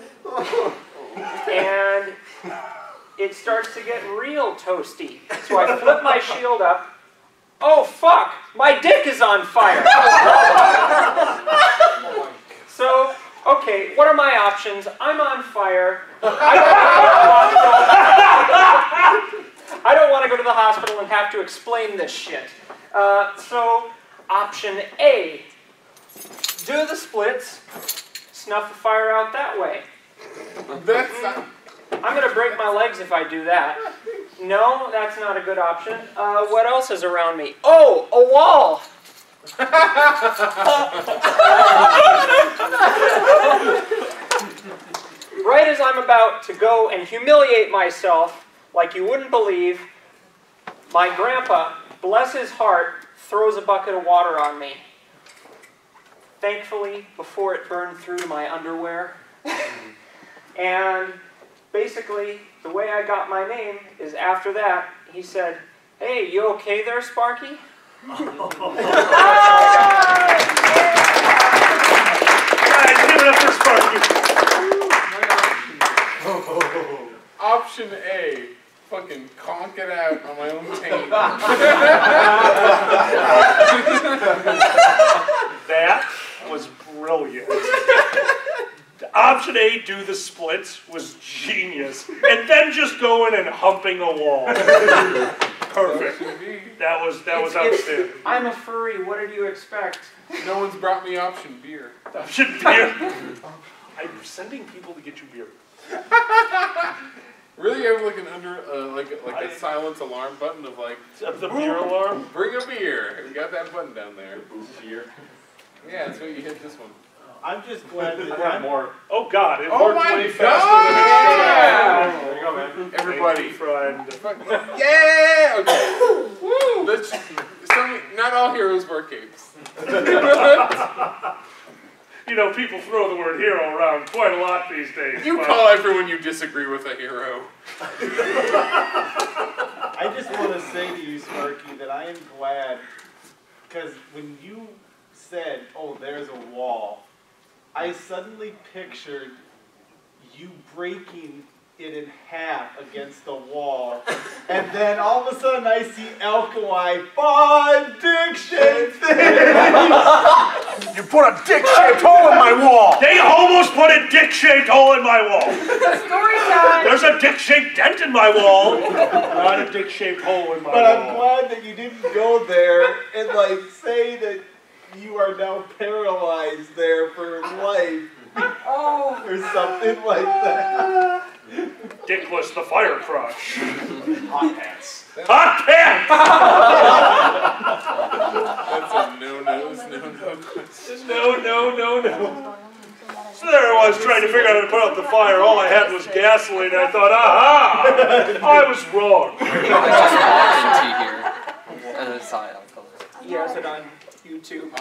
And it starts to get real toasty. So I flip my shield up. Oh fuck, my dick is on fire. So, okay, what are my options? I'm on fire. I don't want to go to the hospital and have to explain this shit. So, option A, do the splits, snuff the fire out that way. I'm going to break my legs if I do that. No, that's not a good option. What else is around me? Oh, a wall. Right as I'm about to go and humiliate myself, like you wouldn't believe, my grandpa, bless his heart, throws a bucket of water on me. Thankfully, before it burned through to my underwear. And basically, the way I got my name is after that, he said, "Hey, you okay there, Sparky?" Guys, give it up for Sparky. Option A, fucking conk it out on my own taint. That was brilliant. Option A, do the splits, was genius. And then just going and humping a wall. Perfect. That was outstanding. I'm a furry, what did you expect? No one's brought me option beer. Option beer. I'm sending people to get you beer. Really, you have like an like a silence alarm button of like The beer alarm? bring a beer. We got that button down there. Beer. Yeah, that's what you hit this one. I'm just glad that I have more. Oh God! It Oh worked my way God! faster than it should. There you go, man. Everybody. Friend. Yeah. Okay. Woo. Let's. Not all heroes wear capes. You know, people throw the word hero around quite a lot these days. You call everyone you disagree with a hero. I just want to say to you, Sparky, that I am glad, because when you said, "Oh, there's a wall," I suddenly pictured you breaking it in half against the wall, and then all of a sudden I see Alkali, fun dick-shaped thing. You put a dick-shaped hole in my wall! They almost put a dick-shaped hole in my wall. Story time. There's a dick-shaped dent in my wall, not a dick-shaped hole in my But wall. I'm glad that you didn't go there and like say that you are now paralyzed there for life. Oh. Or something like that. Dickless the fire crush. Hot pants. Hot pants! That's a no-no. No. So there I was trying to figure out how to put out the fire. All I had was gasoline, and I thought, aha! I was wrong. Yes, and on YouTube.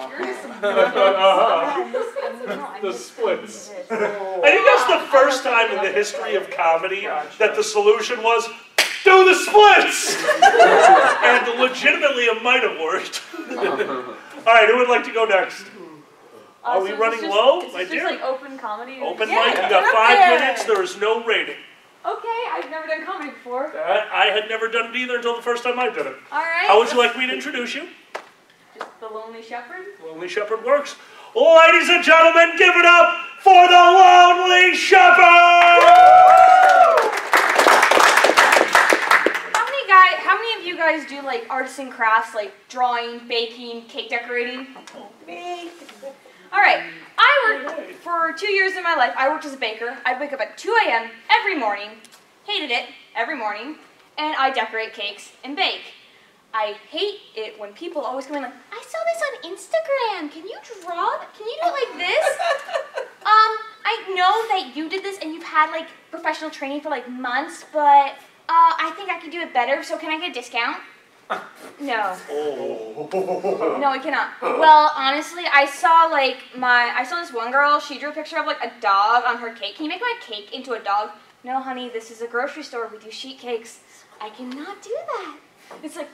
The splits. I think that's the first time in the history of comedy that the solution was, do the splits! And legitimately it might have worked. Alright, who would like to go next? Are we running low, my dear? Just like open comedy? Open mic, you got 5 minutes, there is no rating. Okay, I've never done comedy before. I had never done it either until the first time I did it. Alright. How would you like me to introduce you? Just the Lonely Shepherd? Lonely Shepherd works. Ladies and gentlemen, give it up for the Lonely Shepherd! How many of you guys do like arts and crafts, like drawing, baking, cake decorating? Me. Alright, I worked for 2 years in my life. I worked as a baker. I'd wake up at 2 a.m. every morning, hated it every morning, and I decorate cakes and bake. I hate it when people always come in like, I saw this on Instagram. Can you draw? Can you do it like this? I know that you did this and you've had like professional training for like months, but I think I can do it better, so can I get a discount? No. No, I cannot. Well, honestly, I saw this one girl, she drew a picture of like a dog on her cake. Can you make my cake into a dog? No, honey, this is a grocery store. We do sheet cakes. I cannot do that. It's like,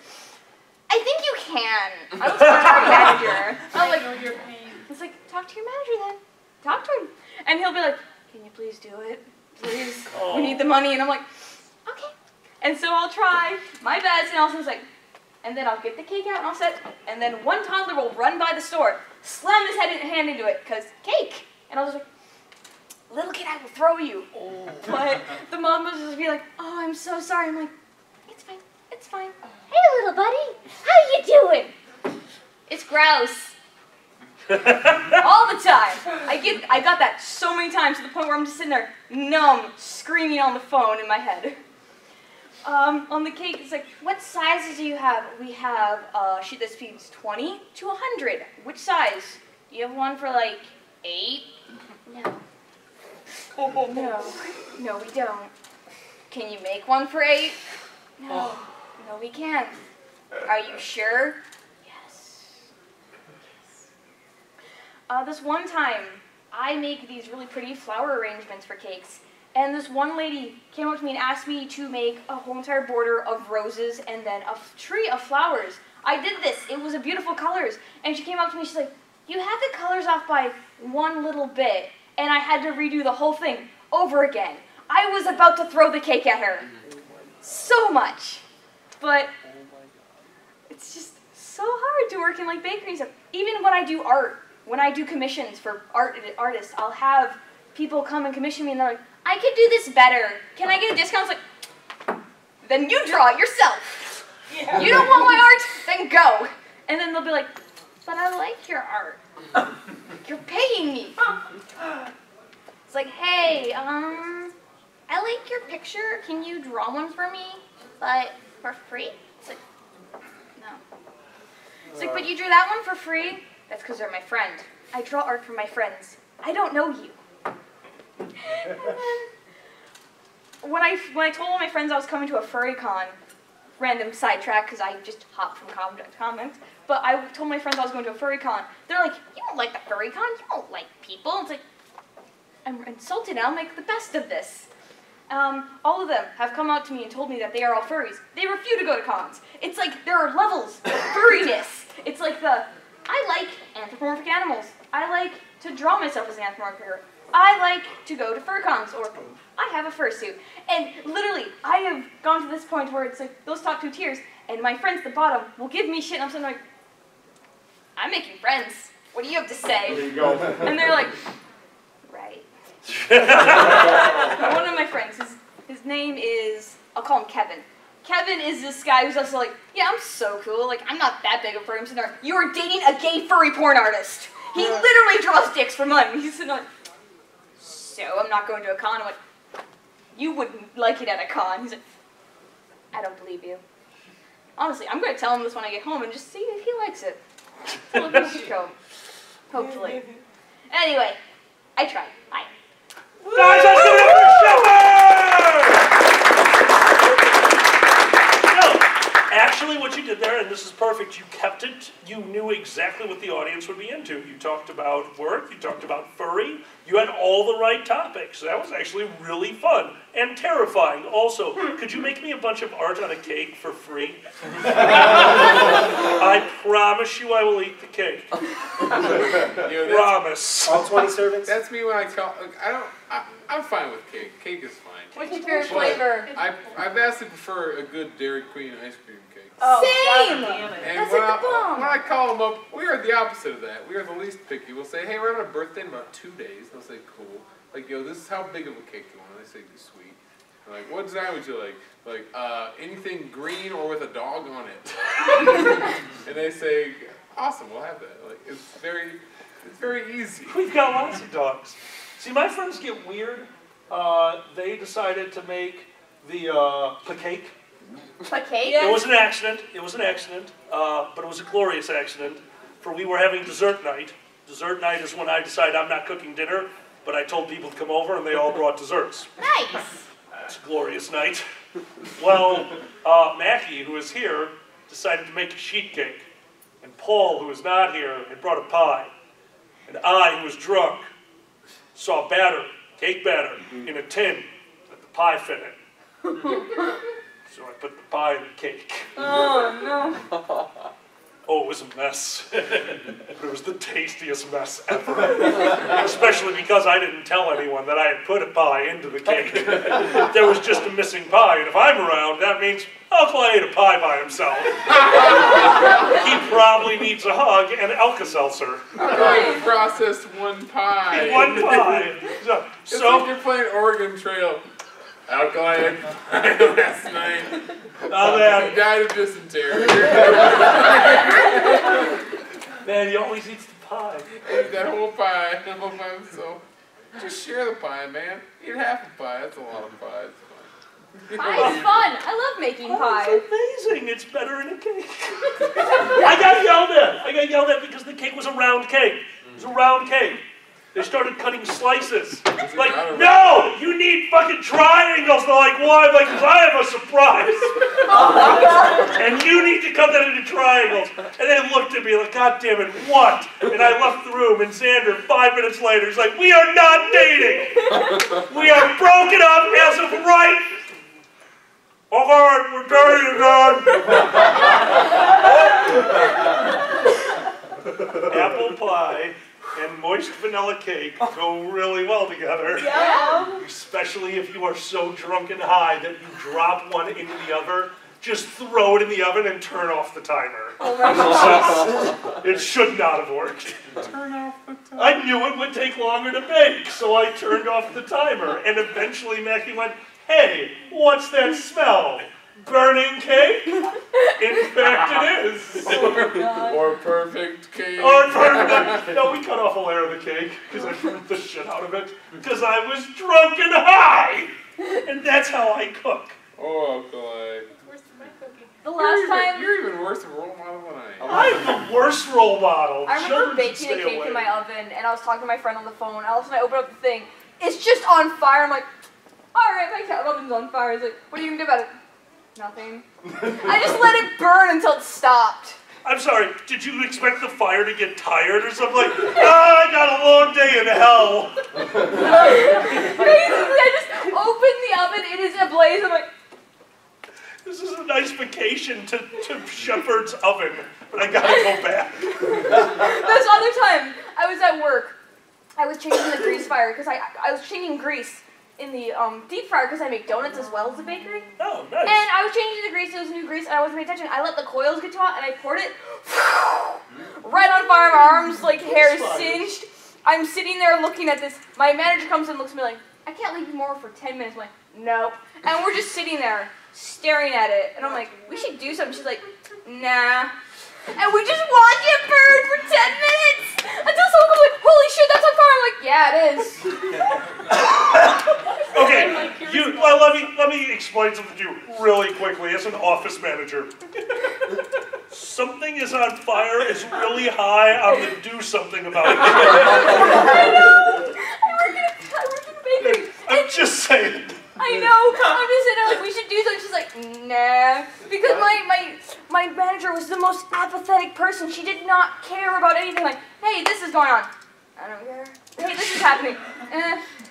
I think you can. I was talking to your manager. It's like, talk to your manager then. Talk to him. And he'll be like, can you please do it? Please. We need the money. And I'm like, okay. And so I'll try my best, and Allison's like, and then I'll get the cake out and I'll set, and then one toddler will run by the store, slam his hand into it, because cake. And I'll just like, little kid, I will throw you. But the mom will just be like, oh, I'm so sorry. I'm like, it's fine, it's fine. Hey, little buddy, how you doing? It's gross. All the time. I got that so many times to the point where I'm just sitting there, numb, screaming on the phone in my head. On the cake, it's like, what sizes do you have? We have a sheet that feeds 20 to 100. Which size? Do you have one for like 8? No. No, we don't. Can you make one for 8? No. No, we can't. Are you sure? Yes. This one time, I make these really pretty flower arrangements for cakes. And this one lady came up to me and asked me to make a whole entire border of roses and then a tree of flowers. I did this. It was a beautiful colors. And she came up to me, she's like, you had the colors off by one little bit. And I had to redo the whole thing over again. I was about to throw the cake at her. So much. But it's just so hard to work in like bakery stuff. Even when I do art, when I do commissions for artists, I'll have people come and commission me and they're like, I could do this better. Can I get a discount? It's like, then you draw it yourself. Yeah. You don't want my art? Then go. And then they'll be like, but I like your art. You're paying me. It's like, hey, I like your picture. Can you draw one for me, but for free? It's like, no. It's like, but you drew that one for free? That's because they're my friend. I draw art for my friends. I don't know you. And then, when I told all my friends I was coming to a Furry con, random sidetrack because I just hopped from comments, but I told my friends I was going to a Furry con. They're like, you don't like the Furry con? You don't like people? It's like, I'm insulted. I'll make the best of this. All of them have come out to me and told me that they are all furries. They refuse to go to cons. It's like there are levels of furriness. It's like I like anthropomorphic animals. I like to draw myself as an anthropomorphic figure. I like to go to fur cons, or I have a fursuit. And literally, I have gone to this point where it's like those top 2 tiers, and my friends at the bottom will give me shit, and I'm sitting like, I'm making friends. What do you have to say? There you go. And they're like, right. One of my friends, his name is, I'll call him Kevin. Kevin is this guy who's also like, yeah, I'm so cool. Like, I'm not that big of a furry. I'm sitting there, you are dating a gay furry porn artist. He literally draws dicks for money. He's sitting there like, so I'm not going to a con. I'm like, you wouldn't like it at a con. He's like, I don't believe you. Honestly, I'm going to tell him this when I get home and just see if he likes it. Tell him he should go. Hopefully. Anyway, I tried. Bye. Guys, let's give it up for Shepherd! No, actually what you did there, and this is perfect, you kept it, you knew exactly what the audience would be into. You talked about work, you talked about furry, you had all the right topics. That was actually really fun and terrifying. Also, could you make me a bunch of art on a cake for free? I promise you I will eat the cake. Promise. All 20 servings? That's me when I call. Look, I'm fine with cake. Cake is fine. What's your favorite flavor? I vastly prefer a good Dairy Queen ice cream cake. Oh, same! And That's when, like the bomb. when I call them up, we are the opposite of that. We are the least picky. We'll say, hey, we're having a birthday in about 2 days. They'll say, cool. Like, yo, this is how big of a cake you want. And they say, sweet. I'm like, what design would you like? Like, anything green or with a dog on it. And they say, awesome, we'll have that. Like, it's very easy. We've got lots of dogs. See, my friends get weird. They decided to make the cake. Cake? It was an accident. It was an accident, but it was a glorious accident. For we were having dessert night. Dessert night is when I decide I'm not cooking dinner, but I told people to come over and they all brought desserts. Nice. It's a glorious night. Well, Mackie, who is here, decided to make a sheet cake. And Paul, who is not here, had brought a pie. And I, who was drunk, saw batter, cake batter, in a tin that the pie fit in. So I put the pie in the cake. Oh, no. Oh, it was a mess. But it was the tastiest mess ever. Especially because I didn't tell anyone that I had put a pie into the cake. There was just a missing pie, and if I'm around, that means Uncle ate a pie by himself. He probably needs a hug and Alka-Seltzer. I processed one pie. One pie. It's like you're playing Oregon Trail. Alkaline last night. Oh, man. He died of dysentery. Man, he always eats the pie. Eat that whole pie all by himself. Just share the pie, man. Eat half a pie. That's a lot of pie. It's fun. Pie is fun. I love making pie. It's amazing. It's better in a cake. I got yelled at. I got yelled at because the cake was a round cake. It was a round cake. They started cutting slices. Like, no! You need fucking triangles. They're like, why? I'm like, because I have a surprise. Oh my god. And you need to cut that into triangles. And they looked at me like, God damn it, what? And I left the room, and Xander, 5 minutes later, he's like, we are not dating. We are broken up as of right. Oh God, we're dating again. Apple pie and moist vanilla cake go really well together. Yeah. Especially if you are so drunk and high that you drop one into the oven. Just throw it in the oven and turn off the timer. Oh my gosh. It should not have worked. Turn off the timer. I knew it would take longer to bake, so I turned off the timer. And eventually Mackie went, hey, what's that smell? Burning cake? In fact, it is. Or perfect cake. Or perfect. No, we cut off a layer of the cake because I burnt the shit out of it because I was drunk and high. And that's how I cook. Oh, Clay. The last time... You're even worse of a role model than I am. I'm the worst role model. I remember baking a cake in my oven, and I was talking to my friend on the phone, and all of a sudden I open up the thing. It's just on fire. I'm like, alright, my oven's on fire. He's like, what are you going to do about it? Nothing. I just let it burn until it stopped. I'm sorry, did you expect the fire to get tired or something? Like, I got a long day in hell. Basically, I just opened the oven, it is ablaze, I'm like... This is a nice vacation to Shepherd's oven, but I gotta go back. This other time, I was at work. I was changing the grease fire, because I was changing grease in the deep fryer, because I make donuts as well as a bakery. Oh, nice. And I was changing the grease, it was new grease, and I wasn't paying attention. I let the coils get too hot, and I poured it right on fire. My arms, like, hair singed. I'm sitting there looking at this. My manager comes in and looks at me like, I can't leave you more for 10 minutes. I'm like, nope. And we're just sitting there, staring at it. And I'm like, we should do something. She's like, nah. And we just watch it burn for 10 minutes until someone goes like, holy shit, that's on fire. I'm like, yeah, it is. Okay, well, let me explain something to you really quickly as an office manager. Something is on fire is really high on the do something about it. I know. Just saying. I know. I'm just saying, like, we should do something. She's like, nah. Because my manager was the most apathetic person. She did not care about anything. Like, hey, this is going on. I don't care. Hey, this is happening.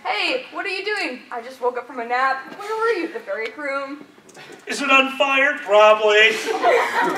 Hey, what are you doing? I just woke up from a nap. Where were you? The break room. Is it on fire? Probably.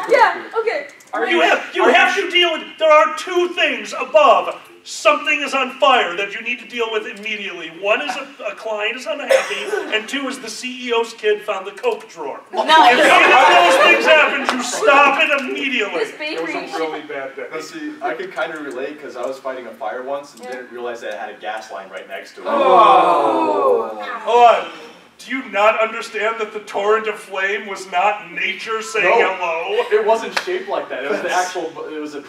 Yeah, okay. You have to deal with, there are two things above. Something is on fire that you need to deal with immediately. One is a client is unhappy, and two is the CEO's kid found the Coke drawer. Nice. If either of those things happens, you stop it immediately. This bakery. It was a really bad day. Now see, I could kind of relate because I was fighting a fire once and didn't realize that it had a gas line right next to it. Oh. Hold on. Do you not understand that the torrent of flame was not nature saying hello? It wasn't shaped like that. It was the actual, it was an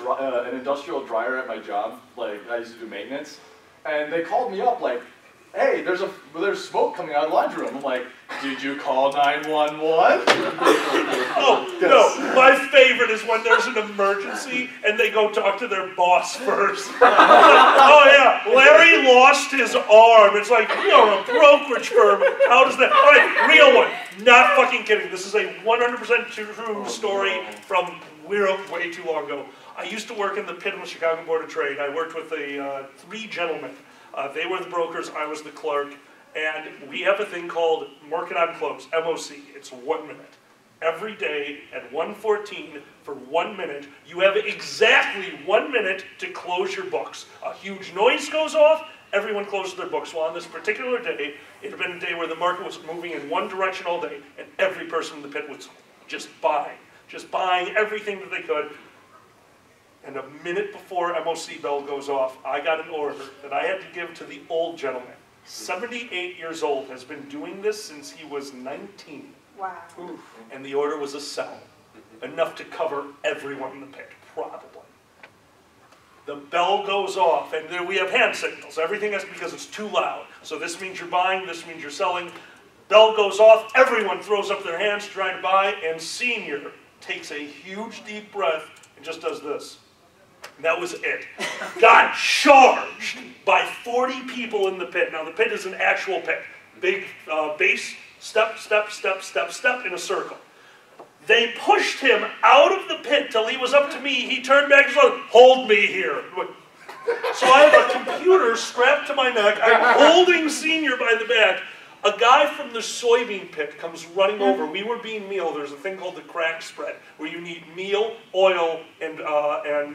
industrial dryer at my job. Like, I used to do maintenance. And they called me up like, hey, there's smoke coming out of the laundry room. I'm like, did you call 911? Oh, no. My favorite is when there's an emergency and they go talk to their boss first. Oh, yeah, Larry lost his arm. It's like, we are a brokerage firm. How does that? All right, real one. Not fucking kidding. This is a 100% true story from way too long ago. I used to work in the pit of the Chicago Board of Trade. I worked with three gentlemen. They were the brokers, I was the clerk, and we have a thing called Market on Close, MOC. It's 1 minute. Every day at 1:14 for 1 minute, you have exactly 1 minute to close your books. A huge noise goes off, everyone closes their books. Well, on this particular day, it had been a day where the market was moving in one direction all day, and every person in the pit was just buying everything that they could. And a minute before MOC bell goes off, I got an order that I had to give to the old gentleman. 78 years old, has been doing this since he was 19. Wow. Oof. And the order was a sell. Enough to cover everyone in the pit, probably. The bell goes off, and there we have hand signals. Everything is because it's too loud. So this means you're buying, this means you're selling. Bell goes off, everyone throws up their hands trying to buy, and Senior takes a huge deep breath and just does this. And that was it. Got charged by 40 people in the pit. Now the pit is an actual pit. Big base, step, step, step, step, step in a circle. They pushed him out of the pit till he was up to me. He turned back and said, hold me here. So I have a computer strapped to my neck. I'm holding Senior by the back. A guy from the soybean pit comes running over. We were being meal. There's a thing called the crack spread, where you need meal, oil, and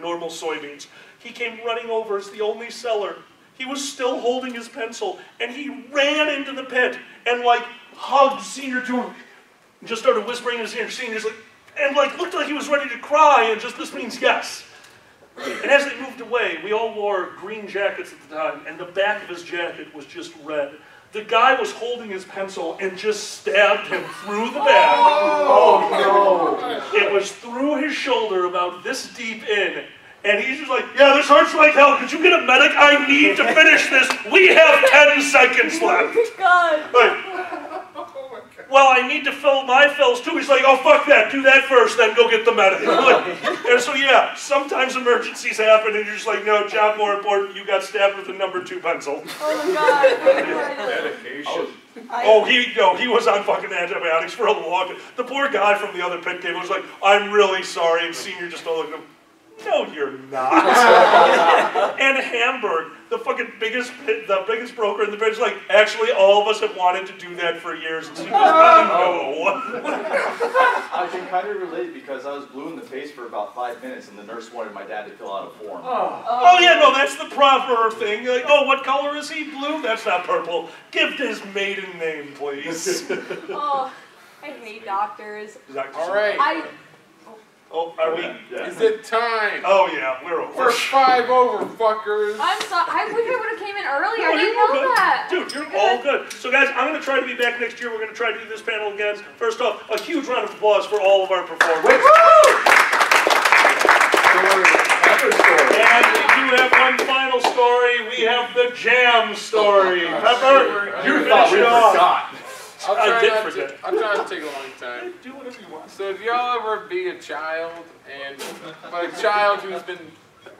normal soybeans. He came running over as the only seller. He was still holding his pencil, and he ran into the pit and like hugged Senior to him, and just started whispering in his ear. Senior's like, and like looked like he was ready to cry, and just this means yes. And as they moved away, we all wore green jackets at the time, and the back of his jacket was just red. The guy was holding his pencil and just stabbed him through the back. Oh no! It was through his shoulder about this deep in. And he's just like, yeah, this hurts like hell. Could you get a medic? I need to finish this. We have 10 seconds left. God. Like, well, I need to fill my fills too. He's like, oh, fuck that. Do that first, then go get the medic. And so, yeah, sometimes emergencies happen, and you're just like, no, job more important. You got stabbed with a number 2 pencil. Oh, God. Medication. Oh, he was on fucking antibiotics for a long time. The poor guy from the other pit came and was like, I'm really sorry. And Senior just looked at him. No, you're not. And Hamburg, the fucking biggest broker in the pit, is like, actually, all of us have wanted to do that for years. And Senior goes, no. I can kind of relate because I was blue in the face for about 5 minutes, and the nurse wanted my dad to fill out a form. Oh yeah, no, that's the proper thing. Like, oh, what color is he? Blue? That's not purple. Give his maiden name, please. Oh, I hate doctors. All right. Oh, are we? Yeah. Is it time? Oh yeah, we're over. We're 5 over, fuckers. I'm sorry. I wish I would have came in earlier. No, I didn't you were know good. that. Dude, you're all good. So guys, I'm going to try to be back next year. We're going to try to do this panel again. First off, a huge round of applause for all of our performers. And we do have one final story. We have the jam story. Pepper, you thought we finish it off. forgot. I'll I try did not forget. to. I'll try not to take a long time. Do whatever you want. So if y'all ever be a child, and by a child who's been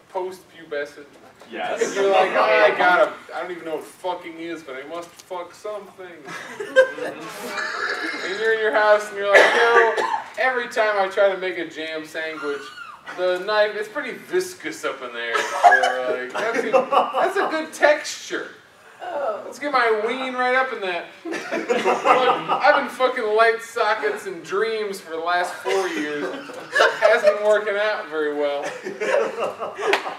post-pubescent, Yes. And you're like, I don't even know what fucking is, but I must fuck something. And you're in your house and you're like, every time I try to make a jam sandwich, the knife, it's pretty viscous up in there. So like, that's a good texture. Let's get my ween right up in that. Look, I've been fucking light sockets and dreams for the last 4 years. Hasn't been working out very well.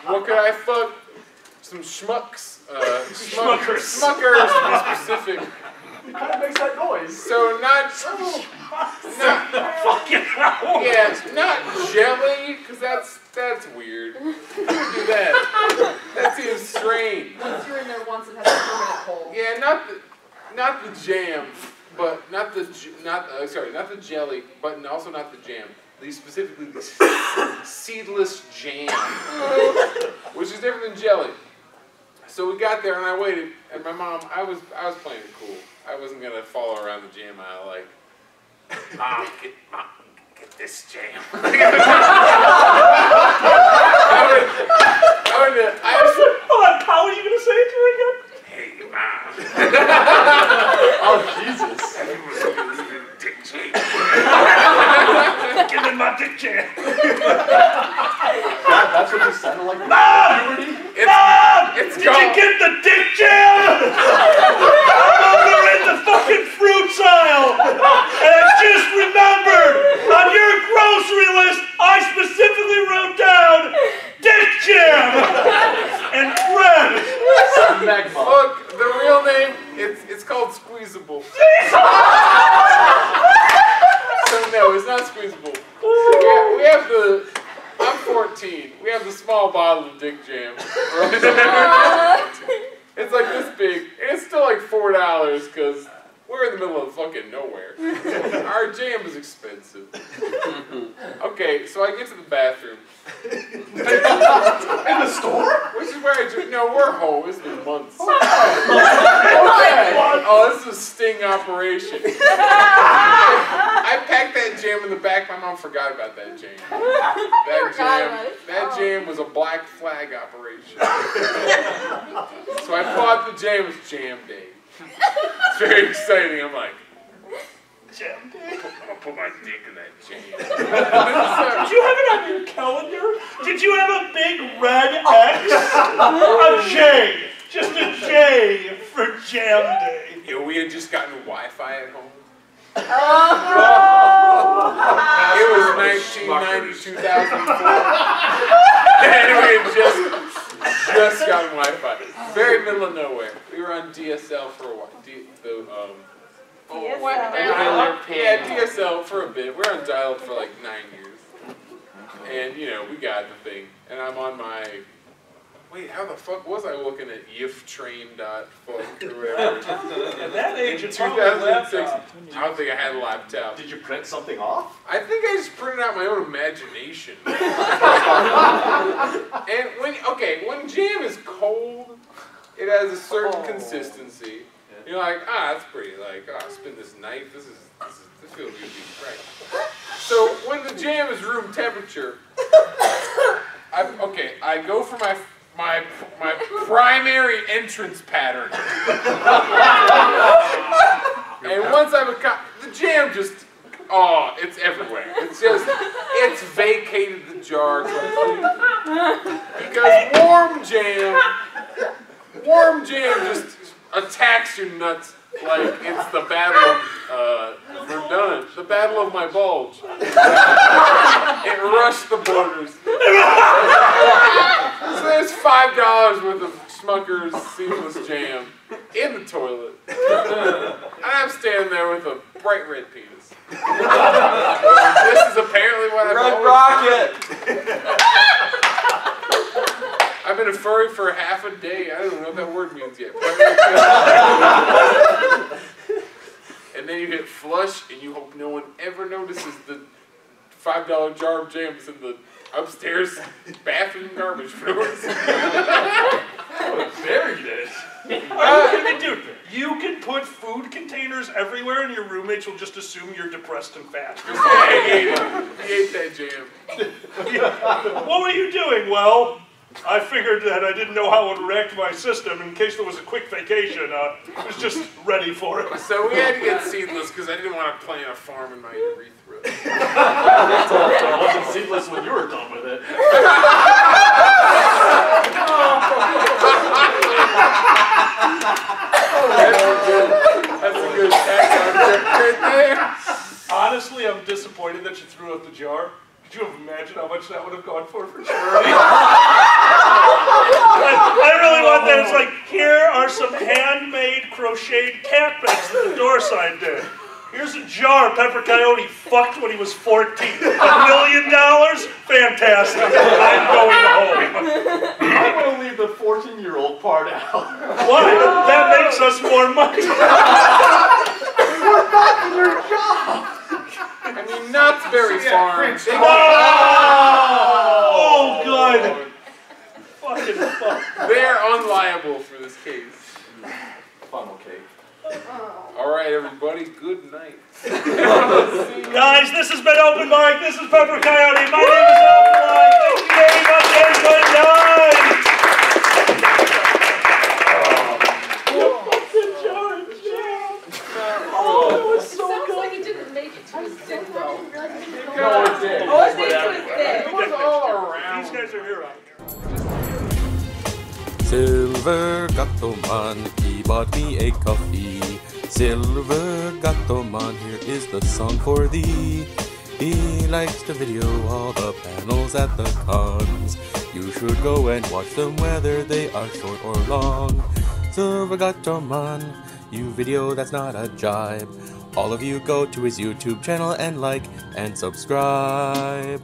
What could I fuck? Some schmucks. Smuckers to be specific. It kind of makes that noise. So not not jelly, because that's weird. Who would do that? That seems strange. Once you're in there once, it has a permanent hole. Yeah, not the jam, but not the jelly, but also not the jam. Specifically the seedless jam, which is different than jelly. So we got there and I waited, and my mom, I was playing it cool. I wasn't gonna follow around the jam aisle like, Mom, get this jam. Hold on, how are you gonna say it to her again? Hey, Mom. Oh, Jesus. Dick jam. Give me my dick jam. That's what you sounded like. Mom! Mom! Did you get the dick jam? I'm over in the fucking fruits aisle, and I just remembered on your grocery list I specifically wrote down dick jam and bread. Look, the real name it's called Squeezable. So no, it's not Squeezable. We have the. I'm 14. We have the small bottle of dick jam. It's like this big. And it's still like $4 because we're in the middle of fucking nowhere. Our jam is expensive. Okay, so I get to the bathroom. In the store? Which is where we're home. It's been months. Okay. Oh, this is a sting operation. I packed that jam in the back. My mom forgot about that jam. That jam was a black flag operation. So I pull out the jam. It's jam day. It's very exciting. I'm like, Jam day? I'm gonna put my dick in that jam. Did you have it on your calendar? Did you have a big red X? A J. Just a J for jam day. We had just gotten Wi-Fi at home. Oh. It was 1990, 2004. And we had just gotten Wi-Fi. Very middle of nowhere. We were on DSL for a while. DSL for a bit. We're on dial for like 9 years. And, we got the thing. And I'm on my... Wait, how the fuck was I looking at yiftrain.fuck or whatever? At that age, in it's 2006, I don't think I had a laptop. Did you print something off? I think I just printed out my own imagination. And when jam is cold, it has a certain consistency. You're like, that's pretty. Like, spin this knife. This feels good to be right. So when the jam is room temperature, I go for my primary entrance pattern. And once the jam just, it's everywhere. It's vacated the jar completely. Because warm jam just attacks your nuts like it's the battle of Verdun, the battle of my bulge. It rushed the borders. So there's $5 worth of Smucker's seamless jam in the toilet. And I'm standing there with a bright red penis. This is apparently what I've always I've been a furry for half a day. I don't know what that word means yet. And then you get flush, and you hope no one ever notices the $5 jar of jams in the upstairs bathroom garbage for no reason. Buried it. Dude, you can put food containers everywhere, and your roommates will just assume you're depressed and fat. He ate that jam. What were you doing? Well, I figured that I didn't know how it would react to my system in case there was a quick vacation. I was just ready for it. So we had to get seedless because I didn't want to plant a farm in my urethra. It wasn't seedless when you were done with it. That's a good background right there. Honestly, I'm disappointed that you threw out the jar. Could you have imagined how much that would have gone for charity? I really want that. It's like, here are some handmade crocheted cat beds that the door sign did. Here's a jar Pepper Coyote fucked when he was 14. $1 million? Fantastic. I'm going home. I'm going to leave the 14-year-old part out. Why? That makes us more money. We're not in your job. I mean, Knott's Berry Farm. Oh, good. Fucking fuck. They're unliable for this case. Funnel cake. All right, everybody. Good night. Guys, this has been Open Mic. This is Pepper Coyote. My name is Wolfuar. Thank you very much, and good night. Oh, that was so Sounds good. like he didn't make it to his dick, though. No, it did. Oh, it's next to his dick. It was all around. These guys are here. Silver Gatoman, he bought me a coffee. Silver Gatoman, here is the song for thee. He likes to video all the panels at the cons. You should go and watch them whether they are short or long. Silver Gatoman, you video that's not a jibe. All of you go to his YouTube channel and like and subscribe.